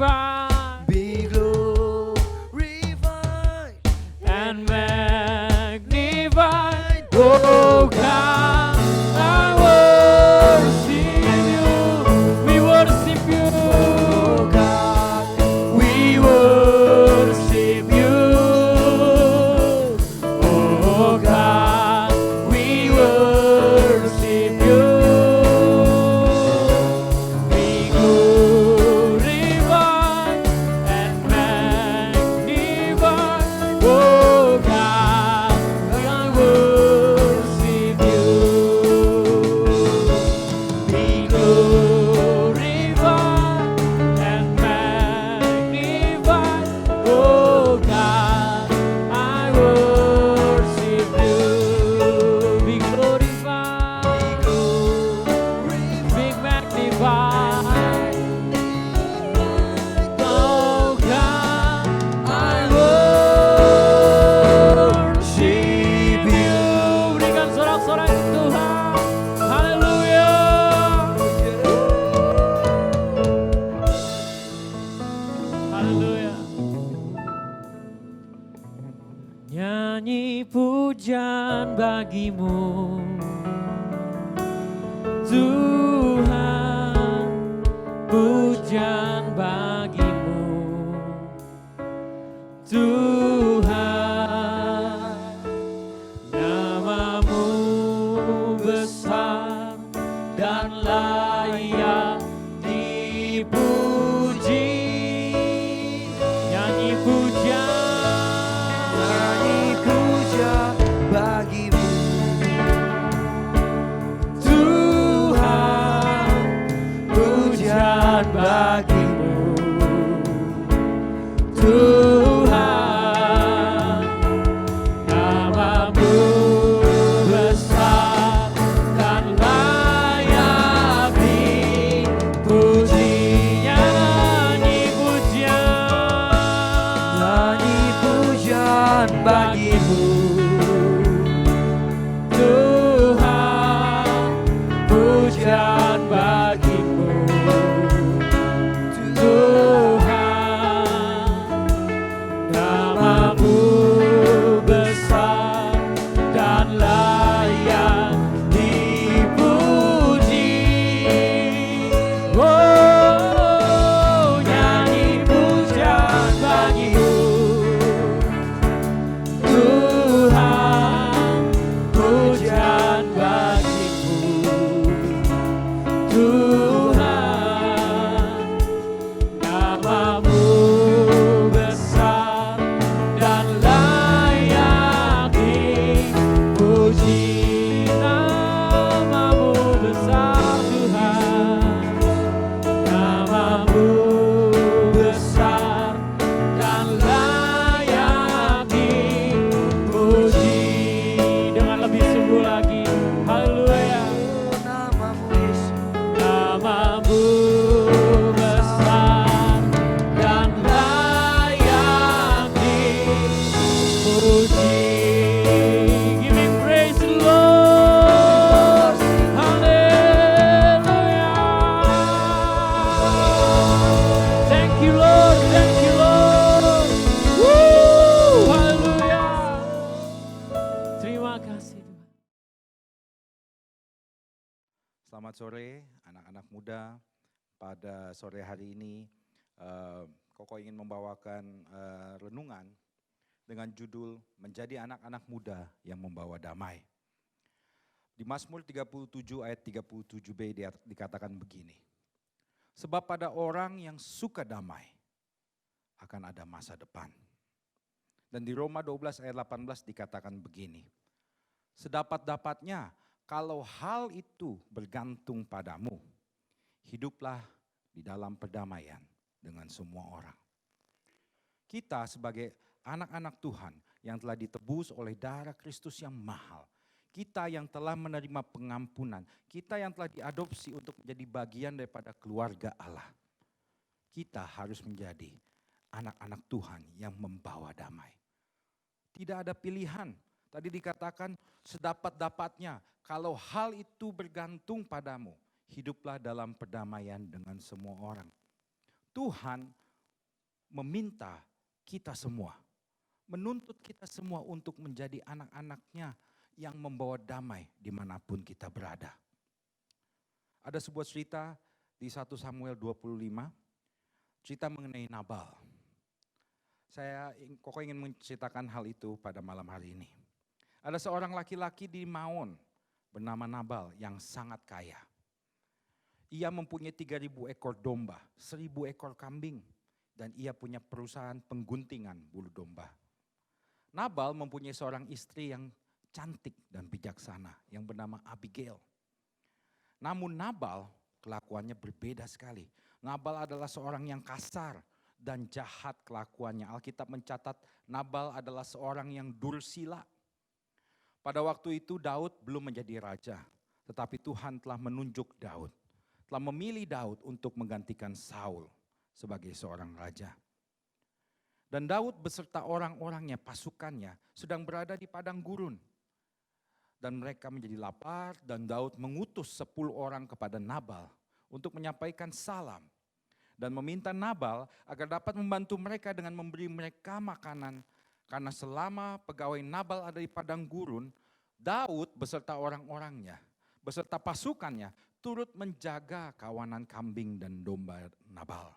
glorified Be glorified. and magnified. Oh God, I worship you. We worship you. Oh God, We worship you. Oh God, we worship you. Be glorified and magnified. Oh God, I worship you. Be glorified and magnified. Oh God, I worship you. Be glorified, be magnified. Oh God, I worship you. Berikan sorak-sorai Tuhan. Haleluya. Haleluya. Nyanyi pujian bagimu, Tuhan, pujian bagimu, Tuhan. Namamu besar dan layak dipuji. Nyanyi pujian, nyanyi puja bagimu. Tuhan, Pujian bagimu. Tuhan. Namamu besar dan layak dipuji. Nyanyi pujian, Nyanyi pujian bagimu. Tuhan, pujian bagimu, Tuhan. Namamu besar dan layak dipuji. Oh, nyanyi pujian bagimu, Tuhan, pujian bagimu, Tuhan. Namamu besar dan layak dipuji. Namamu besar Tuhan. Namamu besar dan layak dipuji. Dengan lebih sungguh lagi. Haleluya. Namamu Yesus. Namamu besar dan layak dipuji. Give him praise, Lord. Hallelujah. Thank you, Lord. Thank you, Lord. Woo. Hallelujah. Terima kasih, Tuhan. Selamat sore anak-anak muda. Pada sore hari ini Koko ingin membawakan renungan dengan judul Menjadi Anak-anak Muda yang Membawa Damai. Di Mazmur 37 ayat 37b dikatakan begini. Sebab pada orang yang suka damai akan ada masa depan. Dan di Roma 12 ayat 18 dikatakan begini. Sedapat-dapatnya kalau hal itu bergantung padamu, hiduplah di dalam perdamaian dengan semua orang. Kita sebagai anak-anak Tuhan yang telah ditebus oleh darah Kristus yang mahal, kita yang telah menerima pengampunan, kita yang telah diadopsi untuk menjadi bagian daripada keluarga Allah, kita harus menjadi anak-anak Tuhan yang membawa damai. Tidak ada pilihan. Tadi dikatakan sedapat-dapatnya kalau hal itu bergantung padamu, hiduplah dalam perdamaian dengan semua orang. Tuhan meminta kita semua, menuntut kita semua untuk menjadi anak-anaknya yang membawa damai dimanapun kita berada. Ada sebuah cerita di 1 Samuel 25, cerita mengenai Nabal. Koko ingin menceritakan hal itu pada malam hari ini. Ada seorang laki-laki di Maon bernama Nabal yang sangat kaya. Ia mempunyai 3.000 ekor domba, 1.000 ekor kambing, dan ia punya perusahaan pengguntingan bulu domba. Nabal mempunyai seorang istri yang cantik dan bijaksana yang bernama Abigail. Namun Nabal kelakuannya berbeda sekali. Nabal adalah seorang yang kasar dan jahat kelakuannya. Alkitab mencatat Nabal adalah seorang yang dursila. Pada waktu itu Daud belum menjadi raja, tetapi Tuhan telah menunjuk Daud, telah memilih Daud untuk menggantikan Saul sebagai seorang raja. Dan Daud beserta orang-orangnya, pasukannya sedang berada di padang gurun. Dan mereka menjadi lapar dan Daud mengutus 10 orang kepada Nabal untuk menyampaikan salam. Dan meminta Nabal agar dapat membantu mereka dengan memberi mereka makanan. Karena selama pegawai Nabal ada di padang gurun, Daud beserta orang-orangnya, beserta pasukannya turut menjaga kawanan kambing dan domba Nabal.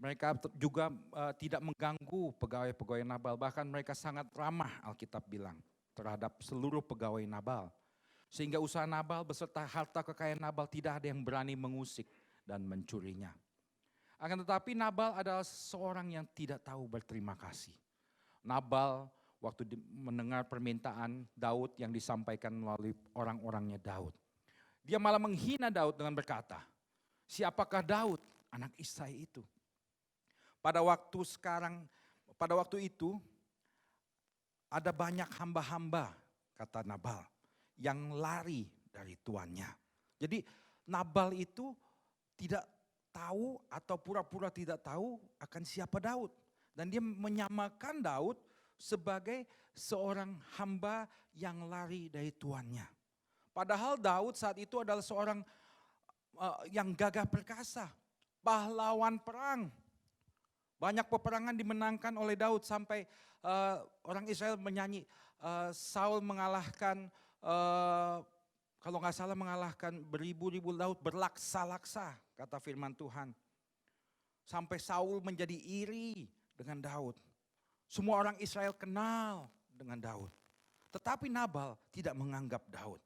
Mereka juga tidak mengganggu pegawai-pegawai Nabal, bahkan mereka sangat ramah, Alkitab bilang, terhadap seluruh pegawai Nabal. Sehingga usaha Nabal beserta harta kekayaan Nabal tidak ada yang berani mengusik dan mencurinya. Akan tetapi Nabal adalah seorang yang tidak tahu berterima kasih. Nabal waktu mendengar permintaan Daud yang disampaikan melalui orang-orangnya Daud, dia malah menghina Daud dengan berkata, siapakah Daud, anak Isai itu? Pada waktu itu ada banyak hamba-hamba, kata Nabal, yang lari dari tuannya. Jadi Nabal itu tidak tahu atau pura-pura tidak tahu akan siapa Daud. Dan dia menyamakan Daud sebagai seorang hamba yang lari dari tuannya. Padahal Daud saat itu adalah seorang yang gagah perkasa, pahlawan perang. Banyak peperangan dimenangkan oleh Daud sampai orang Israel menyanyi, Saul mengalahkan, kalau nggak salah mengalahkan beribu-ribu Daud berlaksa-laksa, kata firman Tuhan. Sampai Saul menjadi iri dengan Daud. Semua orang Israel kenal dengan Daud. Tetapi Nabal tidak menganggap Daud.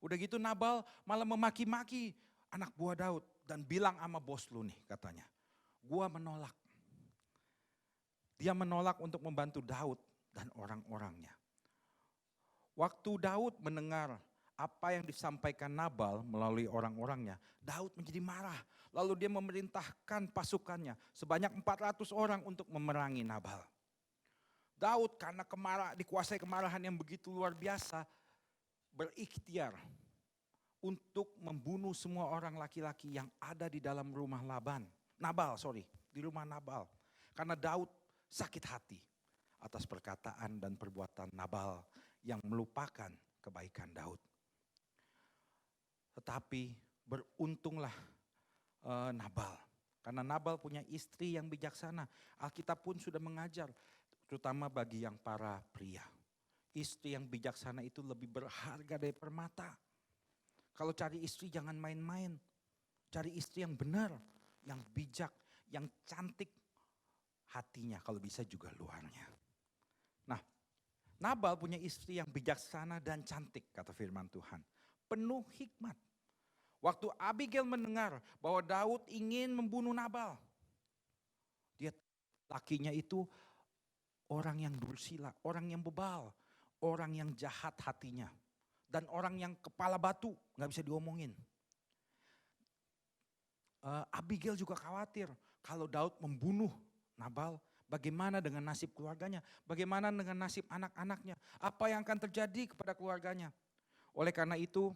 Udah gitu Nabal malah memaki-maki anak buah Daud dan bilang sama bos lu nih katanya, gua menolak. Dia menolak untuk membantu Daud dan orang-orangnya. Waktu Daud mendengar apa yang disampaikan Nabal melalui orang-orangnya, Daud menjadi marah. Lalu dia memerintahkan pasukannya sebanyak 400 orang untuk memerangi Nabal. Daud karena dikuasai kemarahan yang begitu luar biasa, berikhtiar untuk membunuh semua orang laki-laki yang ada di dalam rumah di rumah Nabal. Karena Daud sakit hati atas perkataan dan perbuatan Nabal yang melupakan kebaikan Daud. Tetapi beruntunglah Nabal, karena Nabal punya istri yang bijaksana. Alkitab pun sudah mengajar, terutama bagi yang para pria. Istri yang bijaksana itu lebih berharga dari permata. Kalau cari istri jangan main-main. Cari istri yang benar, yang bijak, yang cantik hatinya, kalau bisa juga luarnya. Nah, Nabal punya istri yang bijaksana dan cantik, kata firman Tuhan. Penuh hikmat. Waktu Abigail mendengar bahwa Daud ingin membunuh Nabal, lakinya itu orang yang dursila, orang yang bebal, orang yang jahat hatinya, dan orang yang kepala batu, gak bisa diomongin. Abigail juga khawatir kalau Daud membunuh Nabal, bagaimana dengan nasib keluarganya, bagaimana dengan nasib anak-anaknya, apa yang akan terjadi kepada keluarganya. Oleh karena itu,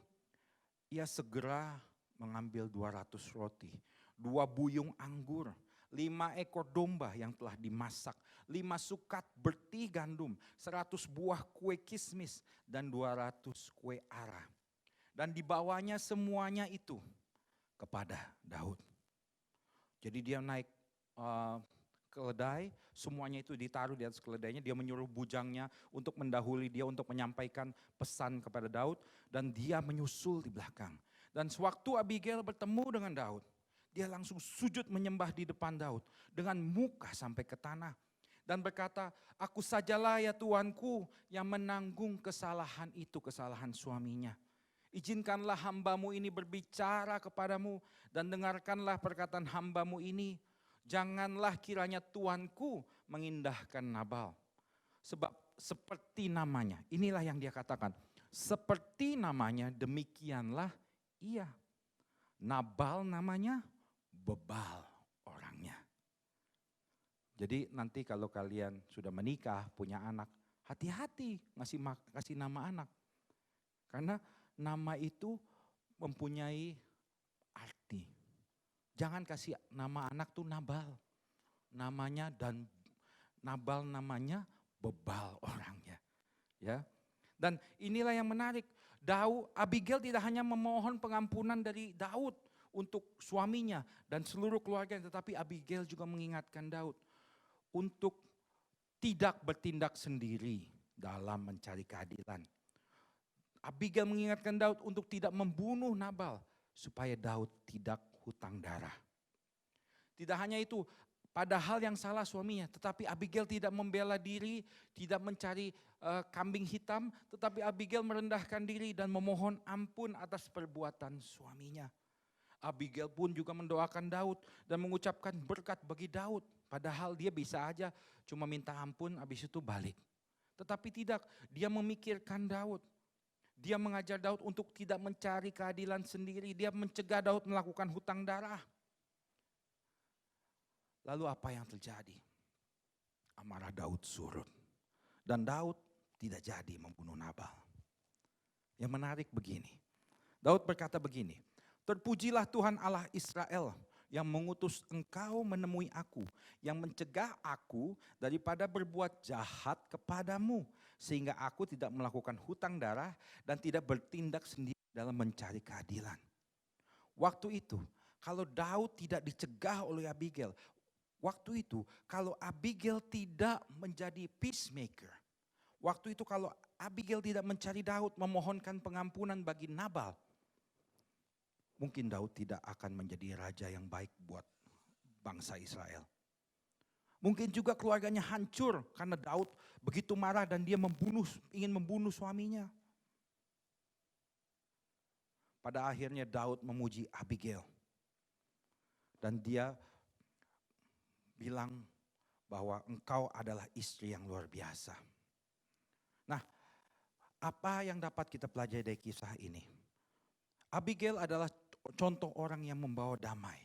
ia segera mengambil 200 roti, 2 buyung anggur, 5 ekor domba yang telah dimasak, 5 sukat berti gandum, 100 buah kue kismis, dan 200 kue ara. Dan dibawanya semuanya itu kepada Daud. Jadi dia naik eh, keledai, semuanya itu ditaruh di atas keledainya, dia menyuruh bujangnya untuk mendahului dia untuk menyampaikan pesan kepada Daud dan dia menyusul di belakang. Dan sewaktu Abigail bertemu dengan Daud, dia langsung sujud menyembah di depan Daud dengan muka sampai ke tanah dan berkata, "Aku sajalah ya Tuanku yang menanggung kesalahan itu, kesalahan suaminya. Izinkanlah hambamu ini berbicara kepadamu dan dengarkanlah perkataan hambamu ini. Janganlah kiranya Tuanku mengindahkan Nabal. Sebab seperti namanya," inilah yang dia katakan, "seperti namanya demikianlah ia. Nabal namanya, bebal orangnya." Jadi nanti kalau kalian sudah menikah, punya anak, hati-hati kasih nama anak. Karena nama itu mempunyai arti. Jangan kasih nama anak tuh Nabal. Namanya dan Nabal namanya bebal orangnya. Ya. Dan inilah yang menarik. Abigail tidak hanya memohon pengampunan dari Daud untuk suaminya dan seluruh keluarganya, tetapi Abigail juga mengingatkan Daud untuk tidak bertindak sendiri dalam mencari keadilan. Abigail mengingatkan Daud untuk tidak membunuh Nabal supaya Daud tidak hutang darah. Tidak hanya itu, padahal yang salah suaminya, tetapi Abigail tidak membela diri, tidak mencari kambing hitam, tetapi Abigail merendahkan diri dan memohon ampun atas perbuatan suaminya. Abigail pun juga mendoakan Daud dan mengucapkan berkat bagi Daud, padahal dia bisa aja cuma minta ampun habis itu balik. Tetapi tidak, dia memikirkan Daud. Dia mengajar Daud untuk tidak mencari keadilan sendiri. Dia mencegah Daud melakukan hutang darah. Lalu apa yang terjadi? Amarah Daud surut. Dan Daud tidak jadi membunuh Nabal. Yang menarik begini. Daud berkata begini, "Terpujilah Tuhan Allah Israel yang mengutus engkau menemui aku, yang mencegah aku daripada berbuat jahat kepadamu, sehingga aku tidak melakukan hutang darah dan tidak bertindak sendiri dalam mencari keadilan." Waktu itu, kalau Daud tidak dicegah oleh Abigail, waktu itu kalau Abigail tidak menjadi peacemaker, waktu itu kalau Abigail tidak mencari Daud memohonkan pengampunan bagi Nabal, mungkin Daud tidak akan menjadi raja yang baik buat bangsa Israel. Mungkin juga keluarganya hancur karena Daud begitu marah dan dia ingin membunuh suaminya. Pada akhirnya Daud memuji Abigail. Dan dia bilang bahwa engkau adalah istri yang luar biasa. Nah, apa yang dapat kita pelajari dari kisah ini? Abigail adalah contoh orang yang membawa damai.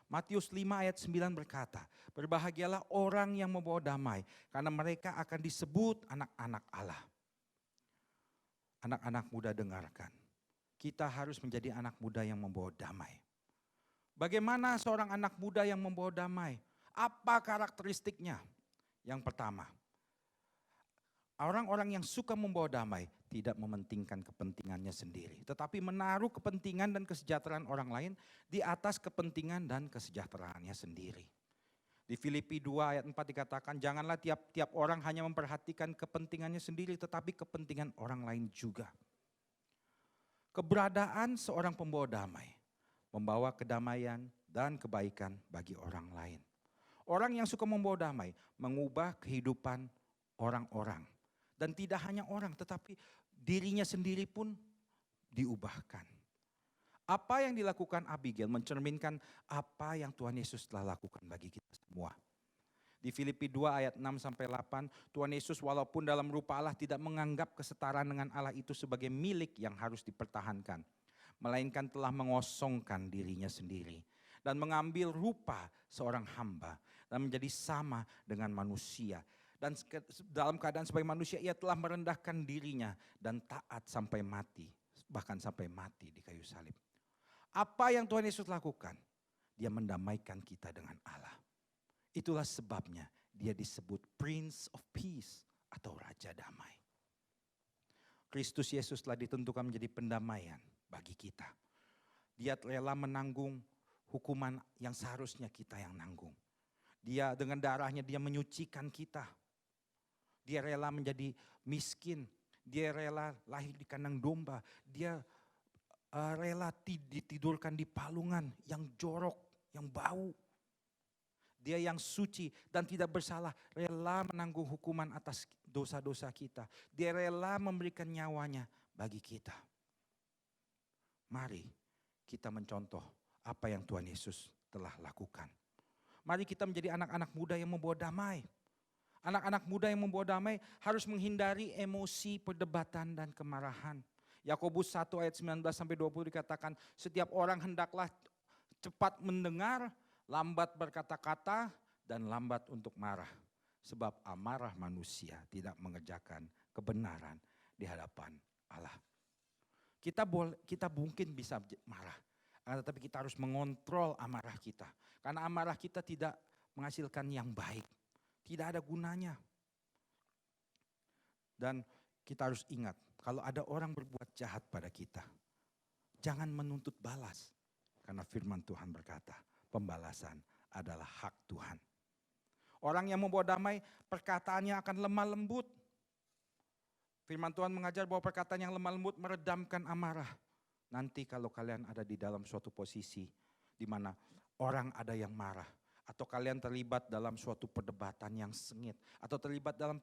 Matius 5 ayat 9 berkata, "Berbahagialah orang yang membawa damai, karena mereka akan disebut anak-anak Allah." Anak-anak muda dengarkan, kita harus menjadi anak muda yang membawa damai. Bagaimana seorang anak muda yang membawa damai? Apa karakteristiknya? Yang pertama, orang-orang yang suka membawa damai tidak mementingkan kepentingannya sendiri, tetapi menaruh kepentingan dan kesejahteraan orang lain di atas kepentingan dan kesejahteraannya sendiri. Di Filipi 2 ayat 4 dikatakan, "Janganlah tiap-tiap orang hanya memperhatikan kepentingannya sendiri, tetapi kepentingan orang lain juga." Keberadaan seorang pembawa damai membawa kedamaian dan kebaikan bagi orang lain. Orang yang suka membawa damai mengubah kehidupan orang-orang. Dan tidak hanya orang, tetapi dirinya sendiri pun diubahkan. Apa yang dilakukan Abigail mencerminkan apa yang Tuhan Yesus telah lakukan bagi kita semua. Di Filipi 2 ayat 6-8, Tuhan Yesus walaupun dalam rupa Allah tidak menganggap kesetaraan dengan Allah itu sebagai milik yang harus dipertahankan. Melainkan telah mengosongkan dirinya sendiri. Dan mengambil rupa seorang hamba dan menjadi sama dengan manusia. Dan dalam keadaan sebagai manusia ia telah merendahkan dirinya dan taat sampai mati. Bahkan sampai mati di kayu salib. Apa yang Tuhan Yesus lakukan? Dia mendamaikan kita dengan Allah. Itulah sebabnya dia disebut Prince of Peace atau Raja Damai. Kristus Yesus telah ditentukan menjadi pendamaian bagi kita. Dia rela menanggung hukuman yang seharusnya kita yang nanggung. Dia dengan darahnya dia menyucikan kita. Dia rela menjadi miskin. Dia rela lahir di kandang domba. Dia rela ditidurkan di palungan yang jorok, yang bau. Dia yang suci dan tidak bersalah, rela menanggung hukuman atas dosa-dosa kita. Dia rela memberikan nyawanya bagi kita. Mari kita mencontoh apa yang Tuhan Yesus telah lakukan. Mari kita menjadi anak-anak muda yang membawa damai. Anak-anak muda yang membawa damai harus menghindari emosi, perdebatan, dan kemarahan. Yakobus 1 ayat 19-20 dikatakan, setiap orang hendaklah cepat mendengar, lambat berkata-kata, dan lambat untuk marah. Sebab amarah manusia tidak mengerjakan kebenaran di hadapan Allah. Kita mungkin bisa marah, tetapi kita harus mengontrol amarah kita. Karena amarah kita tidak menghasilkan yang baik. Tidak ada gunanya. Dan kita harus ingat, kalau ada orang berbuat jahat pada kita, jangan menuntut balas. Karena firman Tuhan berkata, pembalasan adalah hak Tuhan. Orang yang membawa damai, perkataannya akan lemah lembut. Firman Tuhan mengajar bahwa perkataan yang lemah lembut meredamkan amarah. Nanti kalau kalian ada di dalam suatu posisi di mana orang ada yang marah, atau kalian terlibat dalam suatu perdebatan yang sengit, atau terlibat dalam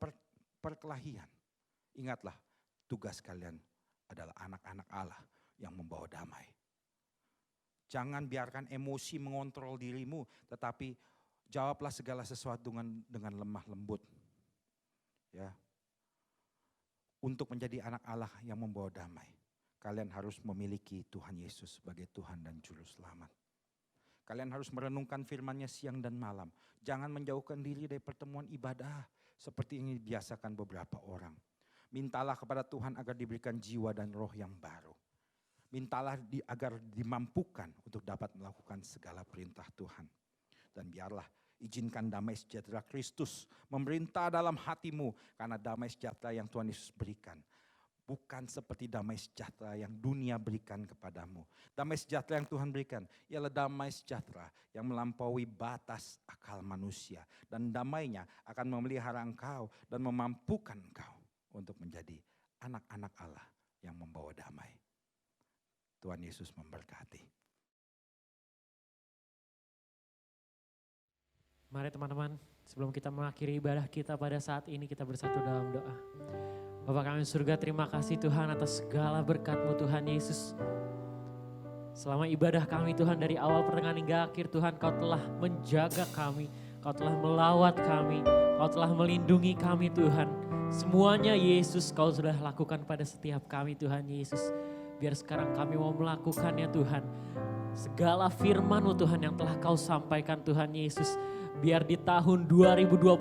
perkelahian, ingatlah tugas kalian adalah anak-anak Allah yang membawa damai. Jangan biarkan emosi mengontrol dirimu, tetapi jawablah segala sesuatu dengan lemah lembut. Ya. Untuk menjadi anak Allah yang membawa damai, kalian harus memiliki Tuhan Yesus sebagai Tuhan dan Juru Selamat. Kalian harus merenungkan firman-Nya siang dan malam. Jangan menjauhkan diri dari pertemuan ibadah seperti yang dibiasakan beberapa orang. Mintalah kepada Tuhan agar diberikan jiwa dan roh yang baru. Mintalah agar dimampukan untuk dapat melakukan segala perintah Tuhan. Dan biarlah izinkan damai sejahtera Kristus memerintah dalam hatimu, karena damai sejahtera yang Tuhan Yesus berikan bukan seperti damai sejahtera yang dunia berikan kepadamu. Damai sejahtera yang Tuhan berikan ialah damai sejahtera yang melampaui batas akal manusia. Dan damainya akan memelihara engkau dan memampukan engkau untuk menjadi anak-anak Allah yang membawa damai. Tuhan Yesus memberkati. Mari teman-teman, sebelum kita mengakhiri ibadah kita pada saat ini, kita bersatu dalam doa. Bapa kami surga, terima kasih Tuhan atas segala berkat-Mu Tuhan Yesus. Selama ibadah kami Tuhan, dari awal pertengahan hingga akhir Tuhan, Kau telah menjaga kami, Kau telah melawat kami, Kau telah melindungi kami Tuhan. Semuanya Yesus Kau sudah lakukan pada setiap kami Tuhan Yesus. Biar sekarang kami mau melakukannya Tuhan. Segala firman-Mu Tuhan yang telah Kau sampaikan Tuhan Yesus. Biar di tahun 2021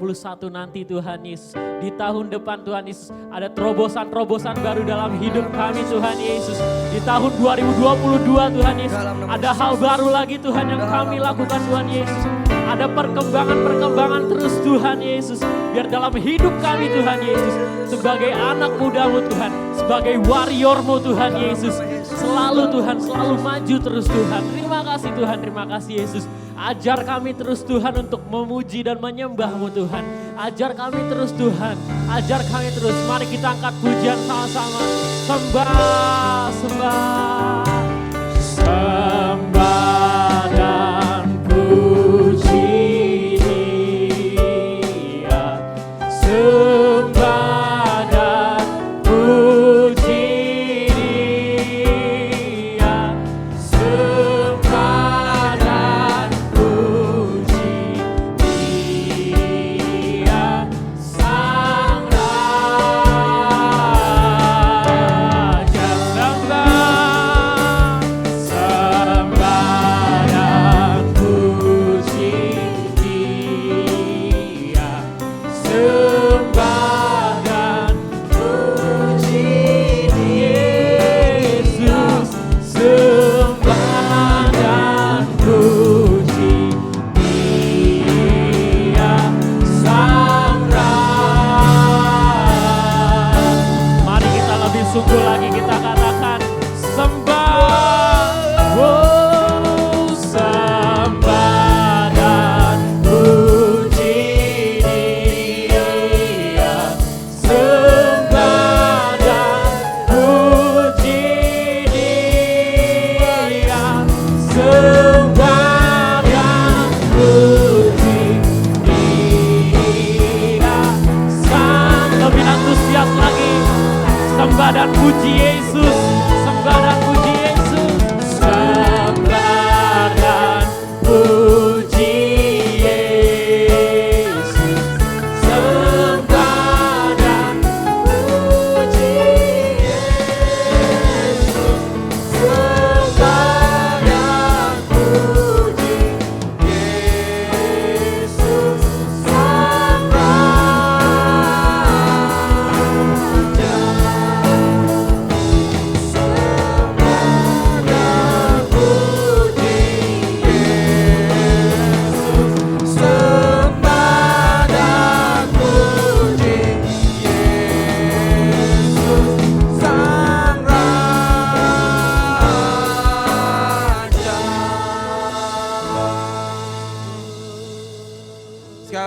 nanti Tuhan Yesus, di tahun depan Tuhan Yesus, ada terobosan-terobosan baru dalam hidup kami Tuhan Yesus. Di tahun 2022 Tuhan Yesus, ada hal baru lagi Tuhan yang kami lakukan Tuhan Yesus. Ada perkembangan-perkembangan terus Tuhan Yesus. Biar dalam hidup kami Tuhan Yesus, sebagai anak muda-Mu Tuhan, sebagai warrior-Mu Tuhan Yesus, selalu Tuhan, selalu maju terus Tuhan. Terima kasih Tuhan, terima kasih Yesus. Ajar kami terus Tuhan untuk memuji dan menyembah-Mu Tuhan. Ajar kami terus Tuhan, ajar kami terus. Mari kita angkat pujian sama-sama. Sembah, sembah, sembah dan puji Dia. Sembah dan puji Dia. Sembah dan puji Dia, Sang Raja. Sembah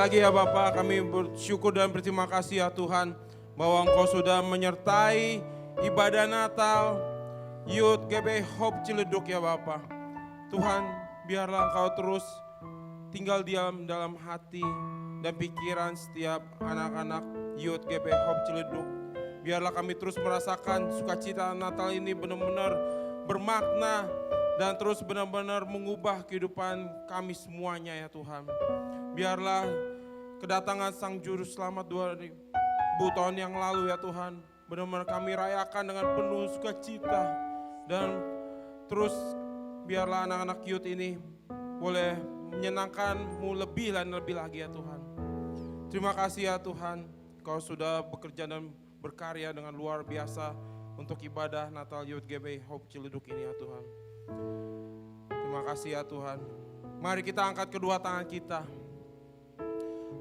lagi ya Bapak, kami bersyukur dan berterima kasih ya Tuhan, bahwa Engkau sudah menyertai ibadah Natal Youth GBI Hope Ciledug ya Bapak. Tuhan, biarlah Engkau terus tinggal diam dalam hati dan pikiran setiap anak-anak Youth GBI Hope Ciledug. Biarlah kami terus merasakan sukacita Natal ini benar-benar bermakna dan terus benar-benar mengubah kehidupan kami semuanya ya Tuhan. Biarlah kedatangan Sang Juru Selamat 2000 tahun yang lalu ya Tuhan, benar-benar kami rayakan dengan penuh sukacita. Dan terus biarlah anak-anak youth ini boleh menyenangkan-Mu lebih dan lebih lagi ya Tuhan. Terima kasih ya Tuhan, Kau sudah bekerja dan berkarya dengan luar biasa untuk ibadah Natal Youth GBI Hope Ciledug ini ya Tuhan. Terima kasih ya Tuhan. Mari kita angkat kedua tangan kita.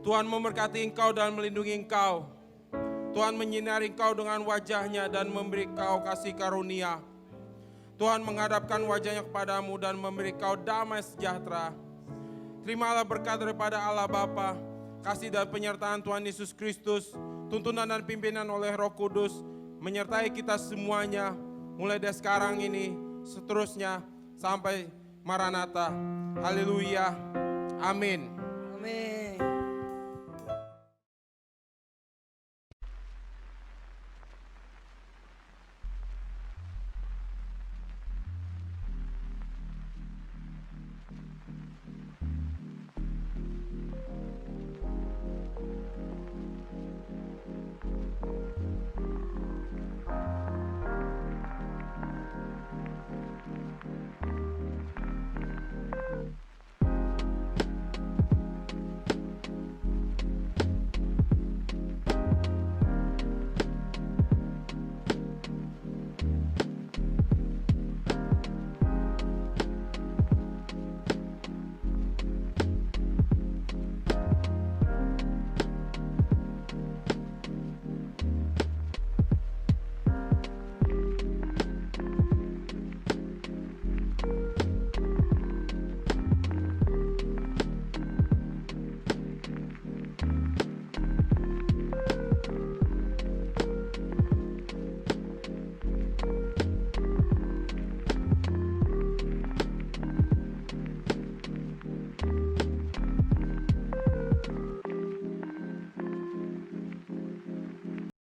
Tuhan memberkati Engkau dan melindungi Engkau. Tuhan menyinari Engkau dengan wajah-Nya dan memberi Engkau kasih karunia. Tuhan menghadapkan wajah-Nya kepadamu dan memberi Engkau damai sejahtera. Terimalah berkat daripada Allah Bapa, kasih dan penyertaan Tuhan Yesus Kristus, tuntunan dan pimpinan oleh Roh Kudus, menyertai kita semuanya, mulai dari sekarang ini, seterusnya, sampai Maranatha. Haleluya. Amin. Amin.